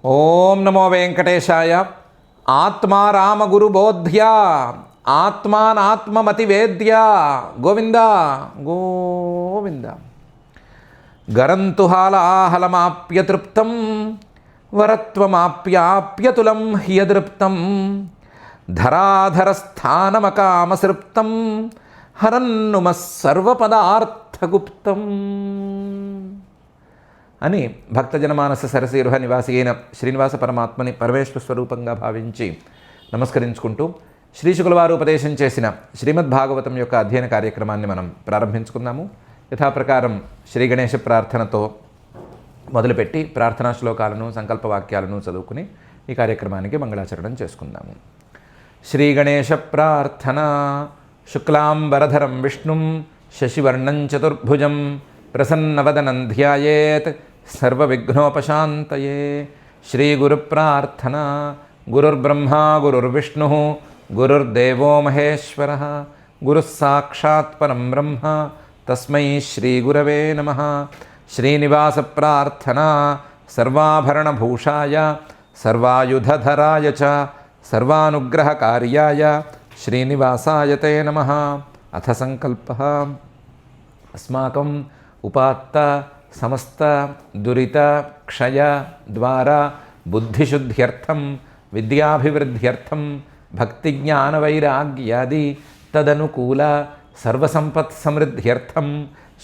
ఓం నమో వెంకటేశాయ. ఆత్మా రామగురుబోధ్య ఆత్మానాత్మమతివేద్య గోవింద గోవింద. గరంతుహాలాహలమాప్యతృప్తం వరత్వమాప్యాప్యతులం హ్యదృప్తం ధరాధరస్థానమకామసృప్తం హరన్నుమ సర్వపదార్థగుప్తం అని భక్తజనమానస సరసీరుహ నివాసి అయిన శ్రీనివాస పరమాత్మని పరమేశ్వర స్వరూపంగా భావించి నమస్కరించుకుంటూ శ్రీశుకులవారు ఉపదేశం చేసిన శ్రీమద్భాగవతం యొక్క అధ్యయన కార్యక్రమాన్ని మనం ప్రారంభించుకుందాము. యథాప్రకారం శ్రీ గణేశ ప్రార్థనతో మొదలుపెట్టి ప్రార్థనా శ్లోకాలను సంకల్పవాక్యాలను చదువుకుని ఈ కార్యక్రమానికి మంగళాచరణం చేసుకుందాము. శ్రీ గణేశ ప్రార్థన. శుక్లాంబరధరం విష్ణుం శశివర్ణం చతుర్భుజం ప్రసన్నవదనం ధ్యాయేత్ సర్వవిఘ్నోపశాంతయే. శ్రీగురుప్రార్థన. గురుర్బ్రహ్మా గురుర్విష్ణు గురుర్దేవో మహేశ్వరః గురుః సాక్షాత్ పరం బ్రహ్మ తస్మై శ్రీగురవే నమః. శ్రీనివాస ప్రార్థన. సర్వాభరణభూషాయ సర్వాయుధధరాయ చ సర్వానుగ్రహకార్యాయ శ్రీనివాసాయ తే నమః. అథ సంకల్పః. అస్మాకం ఉపాత్త సమస్త దురిత క్షయ ద్వారా బుద్ధిశుద్ధ్యర్థం విద్యాభివృద్ధ్యర్థం భక్తిజ్ఞానవైరాగ్యాది తదనుకూల సర్వసంపత్ సమృద్ధ్యర్థం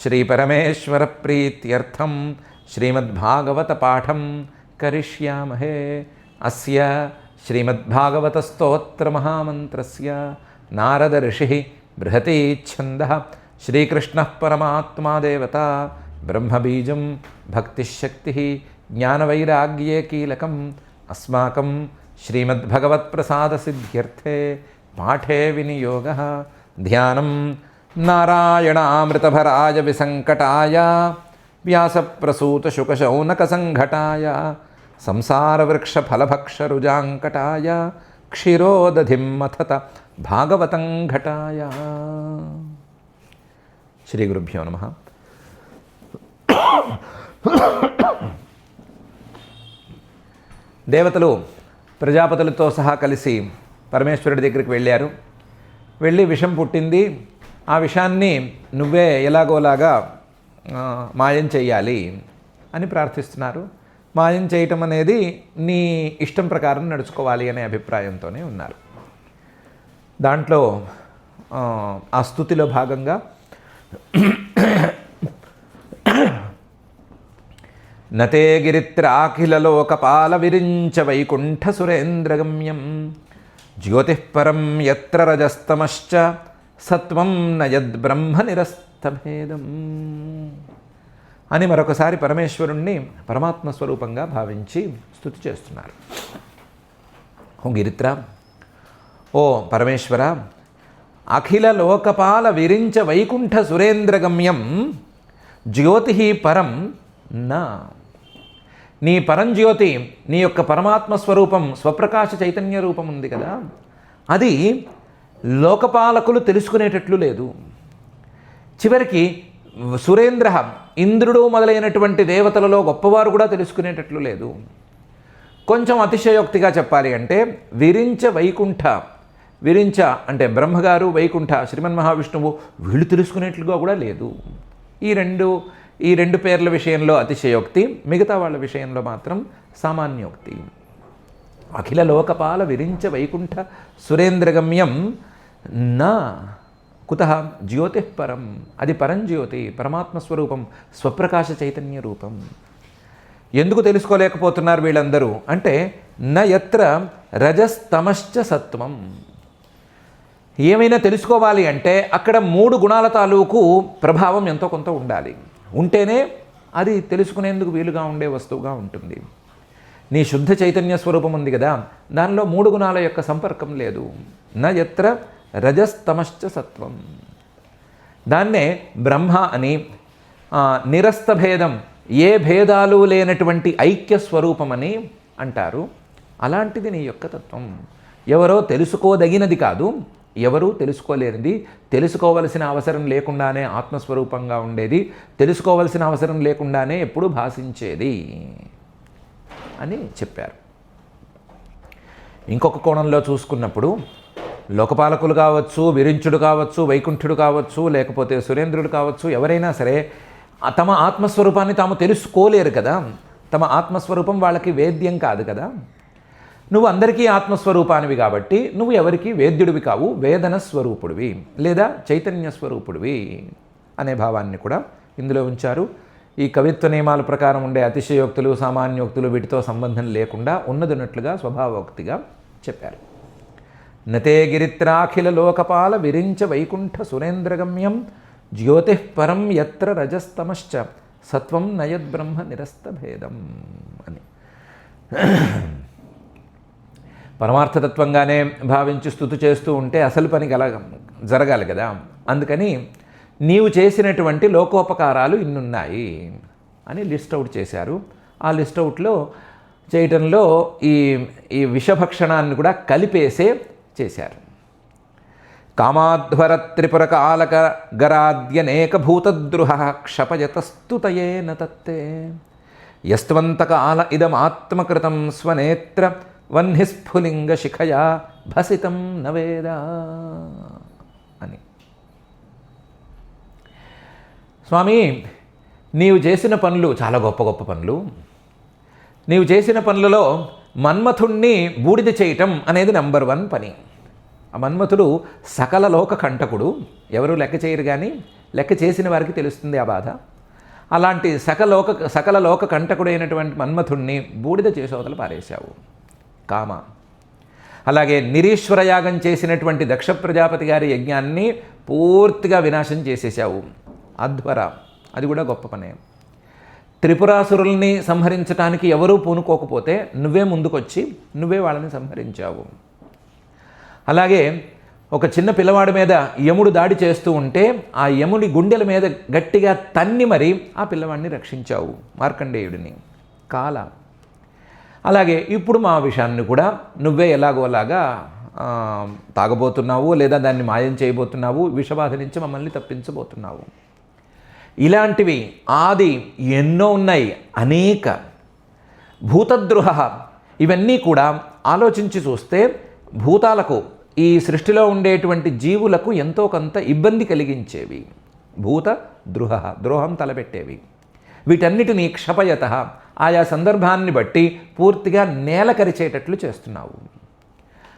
శ్రీపరమేశ్వర ప్రీత్యర్థం శ్రీమద్భాగవత పాఠం కరిష్యామహే. అస్య శ్రీమద్భాగవత స్తోత్ర మహామంత్రస్య నారద ఋషిః బృహతి ఛందః శ్రీకృష్ణ పరమాత్మా దేవత బ్రహ్మబీజం భక్తిశక్తి జ్ఞానవైరాగ్యే కీలకం. అస్మాకం శ్రీమద్భగవత్ప్రసాదసిద్ధ్యర్థే పాఠే వినియోగః. ధ్యానం నారాయణామృతభరాయ విసంకటాయ వ్యాసప్రసూతశుకశౌనకసంఘటాయ సంసారవృక్షఫలభక్షరుజాంకటాయ క్షీరోదధిం మథత భాగవతం ఘటాయ. శ్రీ గురుభ్యో నమః. దేవతలు ప్రజాపతులతో సహా కలిసి పరమేశ్వరుడి దగ్గరికి వెళ్ళారు. వెళ్ళి విషం పుట్టింది, ఆ విషాన్ని నువ్వే ఎలాగోలాగా మాయం చెయ్యాలి అని ప్రార్థిస్తున్నారు. మాయం చేయటం అనేది నీ ఇష్టం ప్రకారం నడుచుకోవాలి అనే అభిప్రాయంతోనే ఉన్నారు. దాంట్లో ఆ స్తుతిలో భాగంగా నతే గిరిత్రాఖిలలోకపాల విరించ వైకుంఠ సురేంద్రగమ్యం జ్యోతిఃపరం యత్ర రజస్తమశ్చ సత్వం నయద్బ్రహ్మ నిరస్తభేదం అని మరొకసారి పరమేశ్వరుణ్ణి పరమాత్మ స్వరూపంగా భావించి స్తుతి చేస్తున్నారు. ఓ గిరిత్ర, ఓ పరమేశ్వర, అఖిల లోకపాల విరించ వైకుంఠ సురేంద్రగమ్యం జ్యోతి పరం నా. నీ పరంజ్యోతి, నీ యొక్క పరమాత్మ స్వరూపం, స్వప్రకాశ చైతన్య రూపం ఉంది కదా, అది లోకపాలకులు తెలుసుకునేటట్లు లేదు. చివరికి సురేంద్ర, ఇంద్రుడు మొదలైనటువంటి దేవతలలో గొప్పవారు కూడా తెలుసుకునేటట్లు లేదు. కొంచెం అతిశయోక్తిగా చెప్పాలి అంటే విరించ వైకుంఠ, విరించ అంటే బ్రహ్మగారు, వైకుంఠ శ్రీమన్మహావిష్ణువు, వీళ్ళు తెలుసుకునేట్లుగా కూడా లేదు. ఈ రెండు పేర్ల విషయంలో అతిశయోక్తి, మిగతా వాళ్ళ విషయంలో మాత్రం సామాన్యోక్తి. అఖిల లోకపాల విరించ వైకుంఠ సురేంద్రగమ్యం నా కుతః జ్యోతిఃపరం, అది పరంజ్యోతి, పరమాత్మస్వరూపం, స్వప్రకాశ చైతన్య రూపం. ఎందుకు తెలుసుకోలేకపోతున్నారు వీళ్ళందరూ అంటే న యత్ర రజస్తమశ్చ సత్వం. ఏమైనా తెలుసుకోవాలి అంటే అక్కడ 3 గుణాల తాలూకు ప్రభావం ఎంతో కొంత ఉండాలి. ఉంటేనే అది తెలుసుకునేందుకు వీలుగా ఉండే వస్తువుగా ఉంటుంది. నీ శుద్ధ చైతన్య స్వరూపం ఉంది కదా, దానిలో 3 గుణాల యొక్క సంపర్కం లేదు. న యత్ర రజస్తమశ్చ సత్వం. దాన్నే బ్రహ్మ అని, నిరస్త భేదం, ఏ భేదాలు లేనటువంటి ఐక్య స్వరూపమని అంటారు. అలాంటిది నీ యొక్క తత్వం. ఎవరో తెలుసుకోదగినది కాదు, ఎవరూ తెలుసుకోలేనిది, తెలుసుకోవలసిన అవసరం లేకుండానే ఆత్మస్వరూపంగా ఉండేది, తెలుసుకోవలసిన అవసరం లేకుండానే ఎప్పుడూ భాషించేది. అని చెప్పారు. ఇంకొక కోణంలో చూసుకున్నప్పుడు లోకపాలకులు కావచ్చు, విరించుడు కావచ్చు, వైకుంఠుడు కావచ్చు, లేకపోతే సురేంద్రుడు కావచ్చు, ఎవరైనా సరే తమ ఆత్మస్వరూపాన్ని తాము తెలుసుకోలేరు కదా. తమ ఆత్మస్వరూపం వాళ్ళకి వేద్యం కాదు కదా. నువ్వు అందరికీ ఆత్మస్వరూపానివి కాబట్టి నువ్వు ఎవరికి వేద్యుడివి కావు, వేదన స్వరూపుడివి లేదా చైతన్య స్వరూపుడివి అనే భావాన్ని కూడా ఇందులో ఉంచారు. ఈ కవిత్వ నియమాల ప్రకారం ఉండే అతిశయోక్తులు, సామాన్యోక్తులు వీటితో సంబంధం లేకుండా ఉన్నదిన్నట్లుగా స్వభావోక్తిగా చెప్పారు. నతే గిరిత్రాఖిల లోకపాల విరించ వైకుంఠ సురేంద్రగమ్యం జ్యోతిః పరం యత్ర రజస్తమశ్చ సత్వం నయద్బ్రహ్మ నిరస్తభేదం అని పరమార్థతత్వంగానే భావించి స్తుతి చేస్తూ ఉంటే అసలు పని జరగాలి కదా. అందుకని నీవు చేసినటువంటి లోకోపకారాలు ఇన్నున్నాయి అని లిస్ట్ అవుట్ చేశారు. ఆ లిస్ట్ అవుట్లో చేయటంలో ఈ విషభక్షణాన్ని కూడా కలిపేసే చేశారు. కామాధ్వర త్రిపురకాలక గరాద్యనేక భూతద్రుహ క్షపయతస్తుతయేన తత్తే యస్త్వంతకాల ఇదమాత్మకృతం స్వనేత్ర వహ్నిస్ఫులింగ శిఖయా భసితం నవేదా అని. స్వామి, నీవు చేసిన పనులు చాలా గొప్ప గొప్ప పనులు. నీవు చేసిన పనులలో మన్మథుణ్ణి బూడిద చేయటం అనేది నెంబర్ 1 పని. ఆ మన్మథుడు సకల లోక కంటకుడు, ఎవరు లెక్క చేయరు, కానీ లెక్క చేసిన వారికి తెలుస్తుంది ఆ బాధ. అలాంటి సకల లోక కంటకుడైనటువంటి మన్మథుణ్ణి బూడిద చేసోదలు పారేశావు. కామ. అలాగే నిరీశ్వర యాగం చేసినటువంటి దక్ష ప్రజాపతి గారి యజ్ఞాన్ని పూర్తిగా వినాశం చేసేసావు. అధ్వర, అది కూడా గొప్ప పనే. త్రిపురాసురుల్ని సంహరించడానికి ఎవరూ పూనుకోకపోతే నువ్వే ముందుకొచ్చి నువ్వే వాళ్ళని సంహరించావు. అలాగే ఒక చిన్న పిల్లవాడి మీద యముడు దాడి చేస్తూ ఉంటే ఆ యముడి గుండెల మీద గట్టిగా తన్ని మరి ఆ పిల్లవాడిని రక్షించావు, మార్కండేయుడిని. కాల. అలాగే ఇప్పుడు మా విషయాన్ని కూడా నువ్వే ఎలాగోలాగా తాగబోతున్నావు లేదా దాన్ని మాయం చేయబోతున్నావు, విషబాధ నుంచి మమ్మల్ని తప్పించబోతున్నావు. ఇలాంటివి ఆది ఎన్నో ఉన్నాయి, అనేక. భూతద్రుహ, ఇవన్నీ కూడా ఆలోచించి చూస్తే భూతాలకు, ఈ సృష్టిలో ఉండేటువంటి జీవులకు ఎంతో కొంత ఇబ్బంది కలిగించేవి. భూత ద్రుహ, ద్రోహం తలపెట్టేవి. వీటన్నిటినీ క్షపయత, ఆయా సందర్భాన్ని బట్టి పూర్తిగా నేలకరిచేటట్లు చేస్తున్నావు.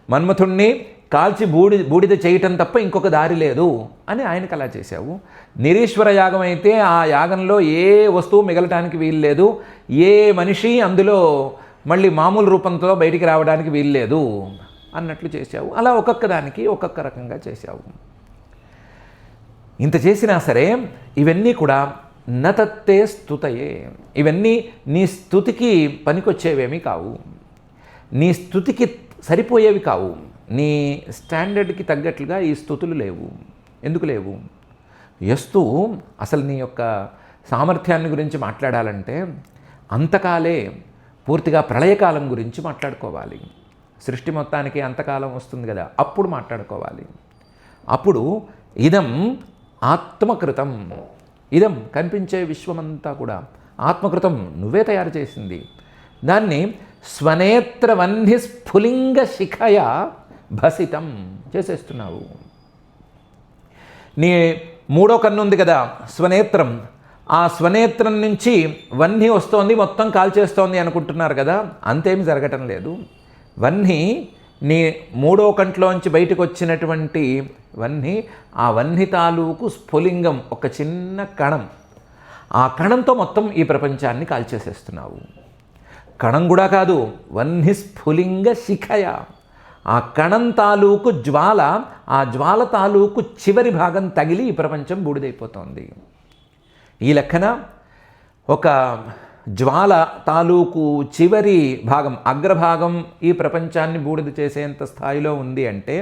మన్మథుణ్ణి కాల్చి బూడిద చేయటం తప్ప ఇంకొక దారి లేదు అని ఆయనకు అలా చేశావు. నిరీశ్వర యాగం అయితే ఆ యాగంలో ఏ వస్తువు మిగలటానికి వీల్లేదు, ఏ మనిషి అందులో మళ్ళీ మామూలు రూపంతో బయటికి రావడానికి వీల్లేదు అన్నట్లు చేశావు. అలా ఒక్కొక్క దానికి ఒక్కొక్క రకంగా చేశావు. ఇంత చేసినా సరే ఇవన్నీ కూడా నతత్తే స్తుతయే, ఇవన్నీ నీ స్తుతికి పనికొచ్చేవేమీ కావు, నీ స్తుతికి సరిపోయేవి కావు. నీ స్టాండర్డ్కి తగ్గట్లుగా ఈ స్తుతులు లేవు. ఎందుకు లేవు? యస్తు అసలు నీ యొక్క సామర్థ్యాన్ని గురించి మాట్లాడాలంటే అంతకాలే పూర్తిగా ప్రళయకాలం గురించి మాట్లాడుకోవాలి. సృష్టి మొత్తానికి అంతకాలం వస్తుంది కదా, అప్పుడు మాట్లాడుకోవాలి. అప్పుడు ఇదం ఆత్మకృతం, ఇదం కనిపించే విశ్వమంతా కూడా ఆత్మకృతం, నువ్వే తయారు చేసింది. దాన్ని స్వనేత్ర వహ్ని స్ఫులింగ శిఖయ భసితం చేసేస్తున్నావు. నీ మూడో కన్ను ఉంది కదా స్వనేత్రం, ఆ స్వనేత్రం నుంచి వహ్ని వస్తోంది, మొత్తం కాల్చేస్తోంది అనుకుంటున్నారు కదా, అంతేమి జరగటం లేదు. వహ్ని నీ మూడో కంట్లోంచి బయటకు వచ్చినటువంటి వహ్ని, ఆ వహ్ని తాలూకు స్ఫులింగం, ఒక చిన్న కణం, ఆ కణంతో మొత్తం ఈ ప్రపంచాన్ని కాల్చేసేస్తున్నావు. కణం కూడా కాదు, వహ్ని స్ఫులింగ శిఖయ, ఆ కణం తాలూకు జ్వాల, ఆ జ్వాల తాలూకు చివరి భాగం తగిలి ఈ ప్రపంచం బూడిదైపోతోంది. ఈ లెక్కన ఒక జ్వాల తాలూకు చివరి భాగం, అగ్రభాగం ఈ ప్రపంచాన్ని బూడిద చేసేంత స్థాయిలో ఉంది అంటే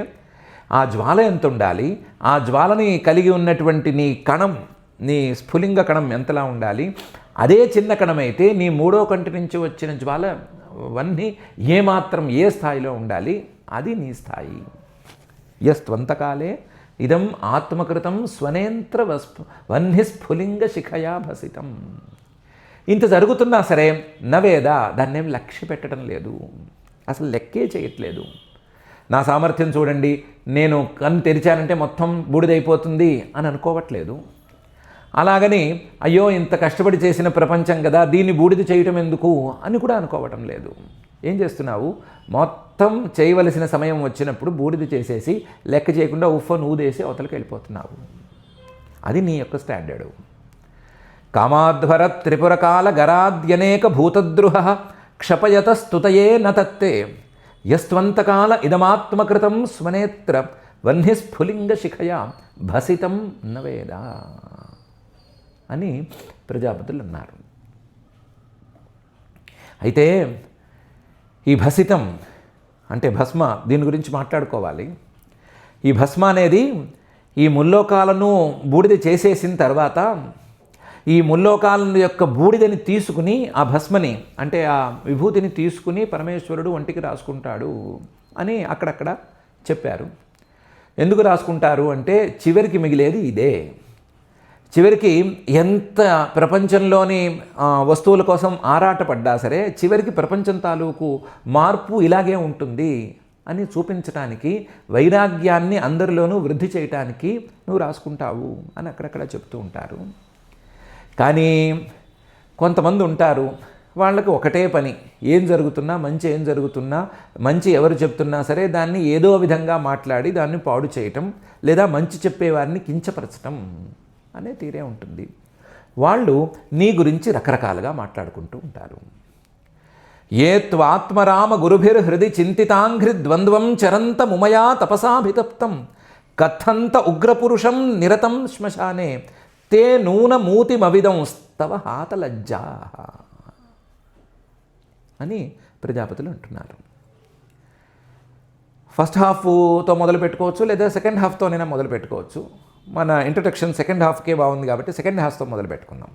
ఆ జ్వాల ఎంత ఉండాలి? ఆ జ్వాలని కలిగి ఉన్నటువంటి నీ కణం, నీ స్ఫులింగ కణం ఎంతలా ఉండాలి? అదే చిన్న కణమైతే నీ మూడో కంటి నుంచి వచ్చిన జ్వాల వహ్ని ఏమాత్రం ఏ స్థాయిలో ఉండాలి? అది నీ స్థాయి. యస్త్వంతకాలే ఇదం ఆత్మకృతం స్వనేత్ర వహ్ని స్ఫులింగ శిఖయా భసితం. ఇంత జరుగుతున్నా సరే నవేద దాన్నేం లక్ష్య పెట్టడం లేదు, అసలు లెక్కే చేయట్లేదు. నా సామర్థ్యం చూడండి, నేను కన్ను తెరిచానంటే మొత్తం బూడిదైపోతుంది అని అనుకోవట్లేదు. అలాగని అయ్యో ఇంత కష్టపడి చేసిన ప్రపంచం కదా దీన్ని బూడిద చేయటం ఎందుకు అని కూడా అనుకోవటం లేదు. ఏం చేస్తున్నావు, మొత్తం చేయవలసిన సమయం వచ్చినప్పుడు బూడిద చేసేసి లెక్క చేయకుండా ఉఫ్ఫను ఊదేసి అవతలకి వెళ్ళిపోతున్నావు. అది నీ యొక్క స్టాండర్డు. కామాధ్వర త్రిపురకాల గరాద్యనేక భూతద్రుహ క్షపయత స్తుతయే నతత్తే యస్త్వంతకాల ఇదమాత్మకృతం స్వనేత్ర వహ్నిస్ఫులింగ శిఖయా భసితం నవేద అని ప్రజాపతులు అన్నారు. అయితే ఈ భసితం అంటే భస్మ, దీని గురించి మాట్లాడుకోవాలి. ఈ భస్మ అనేది ఈ ముల్లోకాలను బూడిద చేసేసిన తర్వాత ఈ ముల్లోకాల యొక్క బూడిదని తీసుకుని ఆ భస్మని అంటే ఆ విభూతిని తీసుకుని పరమేశ్వరుడు ఒంటికి రాసుకుంటాడు అని అక్కడక్కడ చెప్పారు. ఎందుకు రాసుకుంటారు అంటే చివరికి మిగిలేది ఇదే. చివరికి ఎంత ప్రపంచంలోని వస్తువుల కోసం ఆరాటపడ్డా సరే చివరికి ప్రపంచం తాలూకు మార్పు ఇలాగే ఉంటుంది అని చూపించడానికి, వైరాగ్యాన్ని అందరిలోనూ వృద్ధి చేయటానికి నువ్వు రాసుకుంటావు అని అక్కడక్కడ చెప్తూ ఉంటారు. కానీ కొంతమంది ఉంటారు, వాళ్ళకి ఒకటే పని, ఏం జరుగుతున్నా మంచి ఏం జరుగుతున్నా మంచి ఎవరు చెప్తున్నా సరే దాన్ని ఏదో విధంగా మాట్లాడి దాన్ని పాడు చేయటం లేదా మంచి చెప్పేవారిని కించపరచటం అనే తీరే ఉంటుంది. వాళ్ళు నీ గురించి రకరకాలుగా మాట్లాడుకుంటూ ఉంటారు. ఏ త్వాత్మరామ గురుభిర్హృది చింతితాంఘ్రి ద్వంద్వం చరంత ముమయా తపసాభితప్తం కథంత ఉగ్రపురుషం నిరతం శ్మశానే తే నూనమూతిమవిదం స్తవ హాతలజ్జా అని ప్రజాపతులు అంటున్నారు. ఫస్ట్ హాఫ్తో మొదలు పెట్టుకోవచ్చు లేదా సెకండ్ హాఫ్తోనైనా మొదలు పెట్టుకోవచ్చు. మన ఇంట్రడక్షన్ సెకండ్ హాఫ్కే బాగుంది కాబట్టి సెకండ్ హాఫ్తో మొదలు పెట్టుకుందాం.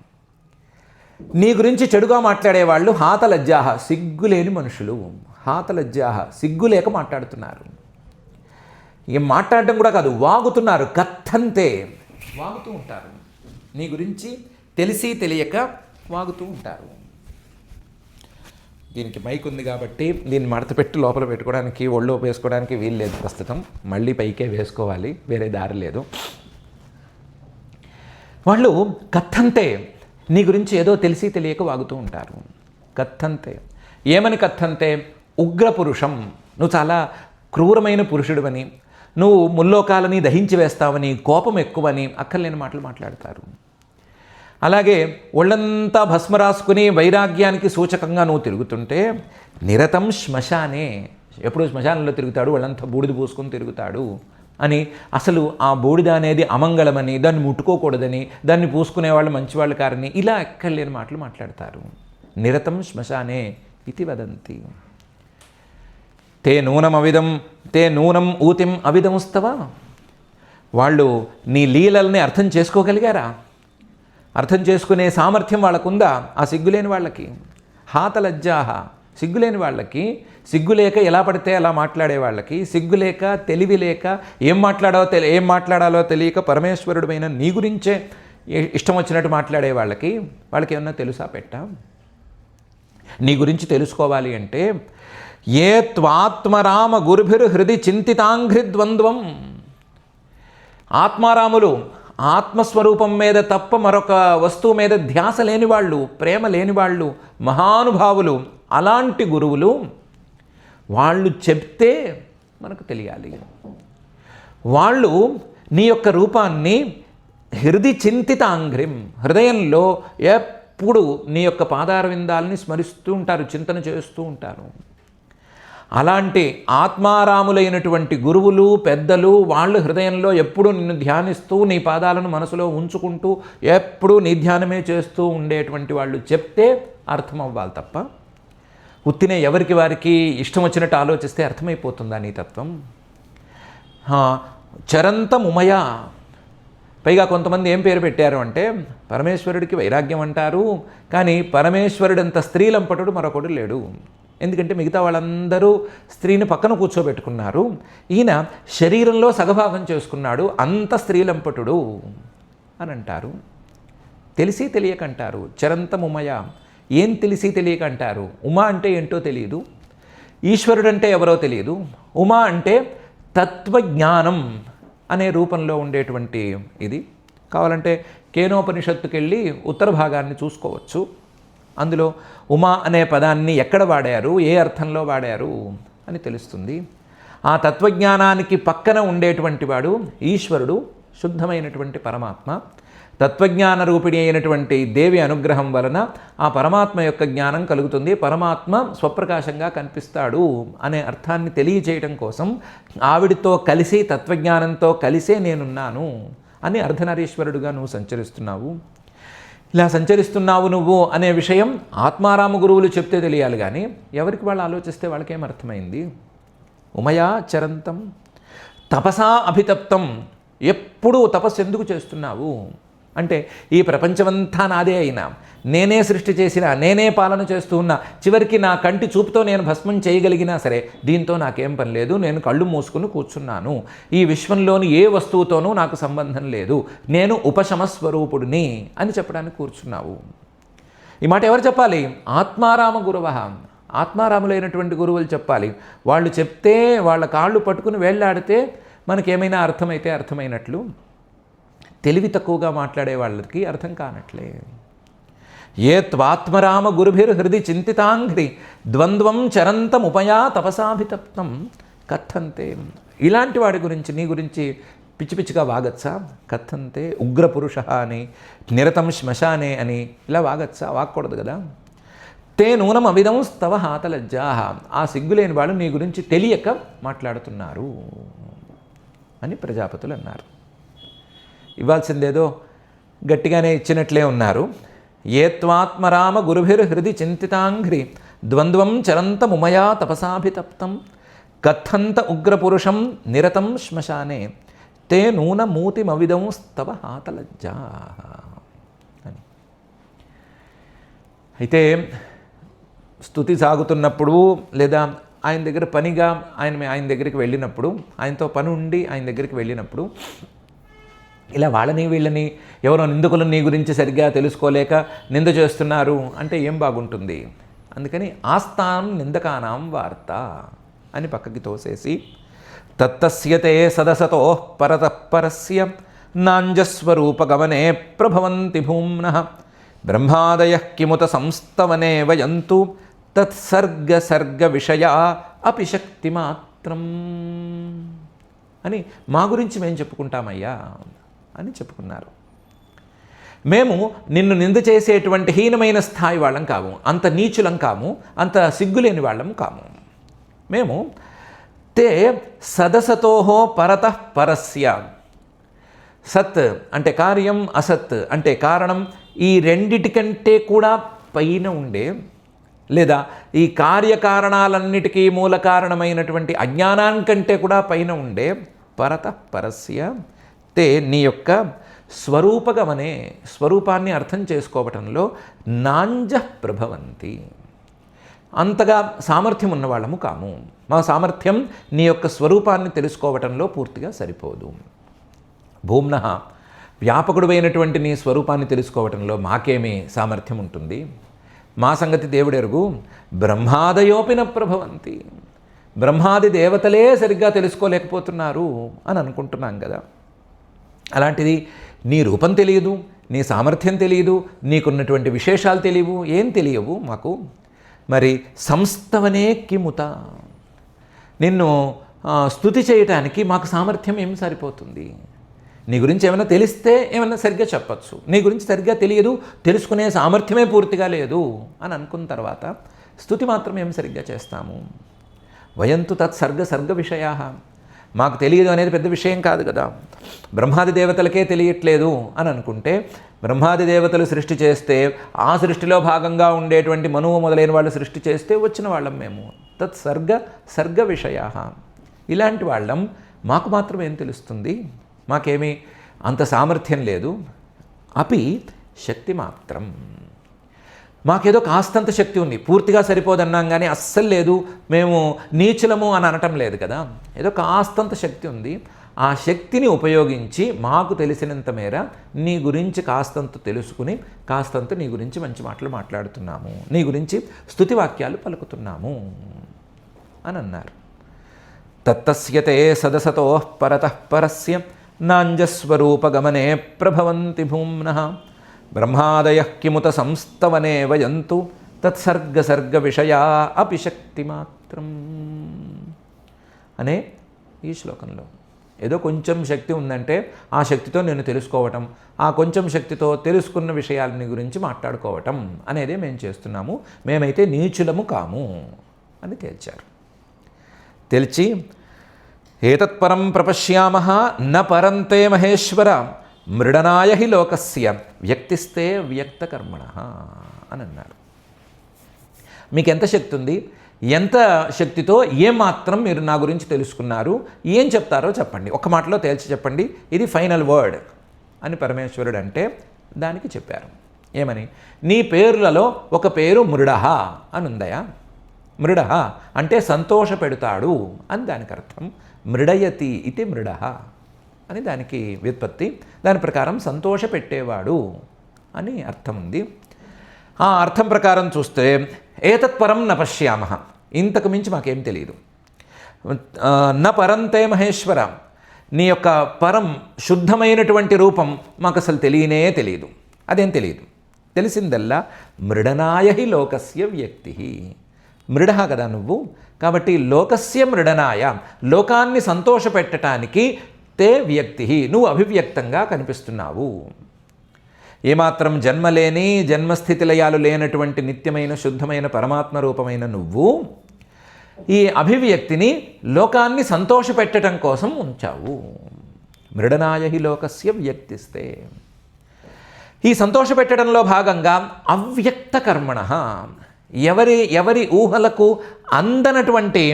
నీ గురించి చెడుగా మాట్లాడేవాళ్ళు హాతలజ్జాహ సిగ్గులేని మనుషులు. హాతలజ్జాహ సిగ్గు లేక మాట్లాడుతున్నారు. ఏం మాట్లాడడం కూడా కాదు, వాగుతున్నారు. కథంతే వాగుతూ ఉంటారు. నీ గురించి తెలిసి తెలియక వాగుతూ ఉంటారు. దీనికి మైక్ ఉంది కాబట్టి దీన్ని మడత పెట్టి లోపల పెట్టుకోవడానికి ఒళ్ళో వేసుకోవడానికి వీలు లేదు ప్రస్తుతం. మళ్ళీ పైకే వేసుకోవాలి, వేరే దారి లేదు. వాళ్ళు కథంతే నీ గురించి ఏదో తెలిసి తెలియక వాగుతూ ఉంటారు. కథంతే ఏమని కథంతే? ఉగ్రపురుషం, నువ్వు చాలా క్రూరమైన పురుషుడివని, నువ్వు ముల్లోకాలని దహించి వేస్తావని, కోపం ఎక్కువని అక్కర్లేని మాటలు మాట్లాడతారు. అలాగే ఒళ్ళంతా భస్మ రాసుకుని వైరాగ్యానికి సూచకంగా నువ్వు తిరుగుతుంటే నిరతం శ్మశానే, ఎప్పుడు శ్మశానంలో తిరుగుతాడు, ఒళ్ళంతా బూడిద పూసుకొని తిరుగుతాడు అని, అసలు ఆ బూడిద అనేది అమంగళమని, దాన్ని ముట్టుకోకూడదని, దాన్ని పూసుకునేవాళ్ళు మంచివాళ్ళు కారని ఇలా ఎక్కర్లేని మాటలు మాట్లాడతారు. నిరతం శ్మశానే ఇది వదంతి. తే నూనం ఊతిం అవిదముస్తవా. వాళ్ళు నీ లీలల్ని అర్థం చేసుకోగలిగారా? అర్థం చేసుకునే సామర్థ్యం వాళ్ళకుందా? ఆ సిగ్గులేని వాళ్ళకి. హాతలజ్జాహ సిగ్గులేని వాళ్ళకి, సిగ్గులేక ఎలా పడితే అలా మాట్లాడే వాళ్ళకి, సిగ్గులేక తెలివి లేక ఏం మాట్లాడాలో తెలియక పరమేశ్వరుడైన నీ గురించే ఇష్టం వచ్చినట్టు మాట్లాడే వాళ్ళకి ఏమన్నా తెలుసా పెట్టా? నీ గురించి తెలుసుకోవాలి అంటే ఏ త్వాత్మరామ గురుభిర్హృది చింతితాంఘ్రి ద్వంద్వం. ఆత్మారాములు ఆత్మస్వరూపం మీద తప్ప మరొక వస్తువు మీద ధ్యాస లేని వాళ్ళు, ప్రేమ లేని వాళ్ళు, మహానుభావులు, అలాంటి గురువులు వాళ్ళు చెప్తే మనకు తెలియాలి. వాళ్ళు నీ యొక్క రూపాన్ని హృది చింతితాంఘ్రిం, హృదయంలో ఎప్పుడు నీ యొక్క పాదారవిందాలని స్మరిస్తూ ఉంటారు, చింతన చేస్తూ ఉంటారు. అలాంటి ఆత్మారాములైనటువంటి గురువులు, పెద్దలు, వాళ్ళు హృదయంలో ఎప్పుడూ నిన్ను ధ్యానిస్తూ నీ పాదాలను మనసులో ఉంచుకుంటూ ఎప్పుడూ నీ ధ్యానమే చేస్తూ ఉండేటువంటి వాళ్ళు చెప్తే అర్థం అవ్వాలి తప్ప ఉత్తినే ఎవరికి వారికి ఇష్టం వచ్చినట్టు ఆలోచిస్తే అర్థమైపోతుందా నీ తత్వం? చరంతముమయ. పైగా కొంతమంది ఏం పేరు పెట్టారు అంటే పరమేశ్వరుడికి వైరాగ్యం అంటారు, కానీ పరమేశ్వరుడంత స్త్రీలంపటుడు మరొకడు లేడు. ఎందుకంటే మిగతా వాళ్ళందరూ స్త్రీని పక్కన కూర్చోబెట్టుకున్నారు, ఈయన శరీరంలో సగభాగం చేసుకున్నాడు, అంత స్త్రీలంపటుడు అని అంటారు. తెలిసి తెలియకంటారు. చరంతం ఉమయ, ఏం తెలిసి తెలియకంటారు? ఉమ అంటే ఏంటో తెలియదు, ఈశ్వరుడంటే ఎవరో తెలియదు. ఉమ అంటే తత్వజ్ఞానం అనే రూపంలో ఉండేటువంటి ఇది. కావాలంటే కేనోపనిషత్తుకి వెళ్ళి ఉత్తర భాగాన్ని చూసుకోవచ్చు. అందులో ఉమా అనే పదాన్ని ఎక్కడ వాడారు, ఏ అర్థంలో వాడారు అని తెలుస్తుంది. ఆ తత్వజ్ఞానానికి పక్కన ఉండేటువంటి వాడు ఈశ్వరుడు, శుద్ధమైనటువంటి పరమాత్మ. తత్వజ్ఞాన రూపిణి అయినటువంటి దేవి అనుగ్రహం వలన ఆ పరమాత్మ యొక్క జ్ఞానం కలుగుతుంది. పరమాత్మ స్వప్రకాశంగా కనిపిస్తాడు అనే అర్థాన్ని తెలియచేయడం కోసం ఆవిడితో కలిసి, తత్వజ్ఞానంతో కలిసే నేనున్నాను అని అర్ధనారీశ్వరుడుగా నువ్వు సంచరిస్తున్నావు. ఇలా సంచరిస్తున్నావు నువ్వు అనే విషయం ఆత్మారామ గురువులు చెప్తే తెలియాలి, కానీ ఎవరికి వాళ్ళు ఆలోచిస్తే వాళ్ళకేం అర్థమైంది? ఉమయా చరంతం తపసా అభితప్తం, ఎప్పుడూ తపస్సు ఎందుకు చేస్తున్నావు అంటే, ఈ ప్రపంచమంతా నాదే అయినా, నేనే సృష్టి చేసినా, నేనే పాలన చేస్తూ ఉన్నా, చివరికి నా కంటి చూపుతో నేను భస్మం చేయగలిగినా సరే దీంతో నాకేం పని లేదు, నేను కళ్ళు మూసుకుని కూర్చున్నాను, ఈ విశ్వంలోని ఏ వస్తువుతోనూ నాకు సంబంధం లేదు, నేను ఉపశమస్వరూపుడిని అని చెప్పడానికి కూర్చున్నావు. ఈ మాట ఎవరు చెప్పాలి? ఆత్మారామ గురువ, ఆత్మారాములైనటువంటి గురువులు చెప్పాలి. వాళ్ళు చెప్తే, వాళ్ళ కాళ్ళు పట్టుకుని వేళ్లాడితే మనకేమైనా అర్థమైతే అర్థమైనట్లు, తెలివి తక్కువగా మాట్లాడే వాళ్ళకి అర్థం కానట్లే. ఏ త్వాత్మరామ గురుభిర్ హృది చింతితాంఘ్రి ద్వంద్వం చరంతం ఉపయా తపసాభితప్తం కథంతే. ఇలాంటి వాడి గురించి, నీ గురించి పిచ్చి పిచ్చిగా వాగచ్చా? కథంతే ఉగ్రపురుష అని, నిరతం శ్మశానే అని ఇలా వాగచ్చా? వాగకూడదు కదా. తే నూనం అవిధం స్తవ హాతలజ్జా, ఆ సిగ్గులేని వాళ్ళు నీ గురించి తెలియక మాట్లాడుతున్నారు అని ప్రజాపతులు అన్నారు. ఇవ్వాల్సిందేదో గట్టిగానే ఇచ్చినట్లే ఉన్నారు. ఏ త్వాత్మరామ గురుభిర్ హృది చింతితాంఘ్రి ద్వంద్వం చరంతముమయా తపసాభితప్తం కథంత ఉగ్రపురుషం నిరతం శ్మశానే తే నూనమూతిమవిదం స్తవ హాతలజ్జా అని. అయితే స్తుతి సాగుతున్నప్పుడు, లేదా ఆయన దగ్గర పనిగా ఆయన దగ్గరికి వెళ్ళినప్పుడు, ఆయనతో పని ఉండి ఆయన దగ్గరికి వెళ్ళినప్పుడు, ఇలా వాళ్ళని వీళ్ళని ఎవరో నిందకులను నీ గురించి సరిగ్గా తెలుసుకోలేక నింద చేస్తున్నారు అంటే ఏం బాగుంటుంది? అందుకని ఆస్థానం నిందకానాం వార్త అని పక్కకి తోసేసి, తత్తస్యతే సదసతో పరతఃపరస్య నాంజస్వరూపగమనే ప్రభవంతి భూమ్నః బ్రహ్మాదయః కిముత సంస్తవనే వయంతు తత్సర్గ విషయా అపి శక్తిమాత్రం అని మా గురించి మేము చెప్పుకుంటామయ్యా అని చెప్పుకున్నారు. మేము నిన్ను నింద చేసేటువంటి హీనమైన స్థాయి వాళ్ళం కాము, అంత నీచులం కాము, అంత సిగ్గులేని వాళ్ళం కాము. మేము తే సదసతోహో పరతః పరస్య, సత్ అంటే కార్యం, అసత్ అంటే కారణం, ఈ రెండిటికంటే కూడా పైన ఉండే, లేదా ఈ కార్యకారణాలన్నిటికీ మూల కారణమైనటువంటి అజ్ఞానానికంటే కూడా పైన ఉండే పరతః పరస్య తే నీ యొక్క స్వరూపగమనే, స్వరూపాన్ని అర్థం చేసుకోవటంలో నాంజ ప్రభవంతి, అంతగా సామర్థ్యం ఉన్నవాళ్ళము కాము. మా సామర్థ్యం నీ యొక్క స్వరూపాన్ని తెలుసుకోవటంలో పూర్తిగా సరిపోదు. భూమ్నః వ్యాపకుడువైనటువంటి నీ స్వరూపాన్ని తెలుసుకోవటంలో మాకేమీ సామర్థ్యం ఉంటుంది? మా సంగతి దేవుడెరుగు. బ్రహ్మాదయోపిన ప్రభవంతి, బ్రహ్మాది దేవతలే సరిగ్గా తెలుసుకోలేకపోతున్నారు అని అనుకుంటున్నాం కదా. అలాంటిది నీ రూపం తెలియదు, నీ సామర్థ్యం తెలియదు, నీకున్నటువంటి విశేషాలు తెలియవు, ఏం తెలియవు మాకు. మరి సంస్తవనే కిముత, నిన్ను స్తుతి చేయటానికి మాకు సామర్థ్యం ఏం సరిపోతుంది? నీ గురించి ఏమైనా తెలిస్తే ఏమైనా సరిగ్గా చెప్పచ్చు, నీ గురించి సరిగ్గా తెలియదు, తెలుసుకునే సామర్థ్యమే పూర్తిగా లేదు అని అనుకున్న తర్వాత స్తుతి మాత్రం ఏం సరిగ్గా చేస్తాము? వయంతు తత్సర్గ విషయా, మాకు తెలియదు అనేది పెద్ద విషయం కాదు కదా. బ్రహ్మాది దేవతలకే తెలియట్లేదు అని అనుకుంటే, బ్రహ్మాది దేవతలు సృష్టి చేస్తే ఆ సృష్టిలో భాగంగా ఉండేటువంటి మనువు మొదలైన వాళ్ళు సృష్టి చేస్తే వచ్చిన వాళ్ళం మేము. తత్సర్గ విషయా, ఇలాంటి వాళ్ళం, మాకు మాత్రం ఏం తెలుస్తుంది? మాకేమీ అంత సామర్థ్యం లేదు. అపి శక్తి మాత్రం, మాకేదో కాస్తంత శక్తి ఉంది, పూర్తిగా సరిపోదన్నాం కానీ అస్సలు లేదు, మేము నీచులము అని అనటం లేదు కదా. ఏదో కాస్తంత శక్తి ఉంది, ఆ శక్తిని ఉపయోగించి మాకు తెలిసినంత మేర నీ గురించి కాస్తంత తెలుసుకుని కాస్తంత నీ గురించి మంచి మాటలు మాట్లాడుతున్నాము, నీ గురించి స్తుతివాక్యాలు పలుకుతున్నాము అని అన్నారు. తత్తస్యతే సదసతో పరతః పరస్య నాంజస్వరూపగమనే ప్రభవంతి భూమ్నః బ్రహ్మాదయః కిముత సంస్తవనే వయంతు తత్సర్గసర్గ విషయా అపి శక్తిమాత్రం అనే ఈ శ్లోకంలో ఏదో కొంచెం శక్తి ఉందంటే ఆ శక్తితో నేను తెలుసుకోవటం, ఆ కొంచెం శక్తితో తెలుసుకున్న విషయాలని గురించి మాట్లాడుకోవటం అనేదే మేము చేస్తున్నాము, మేమైతే నీచులము కాము అని తేల్చారు. తెలిచి ఏతత్పరం ప్రపశ్యామః న పరంతే మహేశ్వర మృడనాయ హి లోకస్య వ్యక్తిస్తే వ్యక్తకర్మణః అని అన్నారు. మీకు ఎంత శక్తి ఉంది, ఎంత శక్తితో ఏమాత్రం మీరు నా గురించి తెలుసుకున్నారు, ఏం చెప్తారో చెప్పండి, ఒక మాటలో తేల్చి చెప్పండి, ఇది ఫైనల్ వర్డ్ అని పరమేశ్వరుడు అంటే దానికి చెప్పారు. ఏమని? నీ పేర్లలో ఒక పేరు మృడః అని ఉందయా. మృడః అంటే సంతోష పెడతాడు అని దానికి అర్థం. మృడయతి ఇది మృడః అని దానికి వ్యుత్పత్తి. దాని ప్రకారం సంతోష పెట్టేవాడు అని అర్థం ఉంది. ఆ అర్థం ప్రకారం చూస్తే ఏతత్పరం న పశ్యామః, ఇంతకు మించి మాకేం తెలియదు. న పరంతే మహేశ్వర, నీ యొక్క పరం శుద్ధమైనటువంటి రూపం మాకు అసలు తెలియనే తెలియదు. అదేం తెలియదు. తెలిసిందల్లా మృడనాయ హి లోకస్య వ్యక్తి. మృడః కదా నువ్వు, కాబట్టి లోకస్య మృడనాయ, లోకాన్ని సంతోషపెట్టడానికి తే వ్యక్తి, నువ్వు అభివ్యక్తంగా కనిపిస్తున్నావు. ఏమాత్రం జన్మలేని జన్మస్థితి లయాలు లేనటువంటి నిత్యమైన శుద్ధమైన పరమాత్మ రూపమైన నువ్వు ఈ అభివ్యక్తిని లోకాన్ని సంతోషపెట్టడం కోసం ఉంచావు. మృడనాయ హి లోకస్య వ్యక్తిస్తే, ఈ సంతోషపెట్టడంలో భాగంగా అవ్యక్త కర్మణః, ఎవరి ఊహలకు అందనటువంటి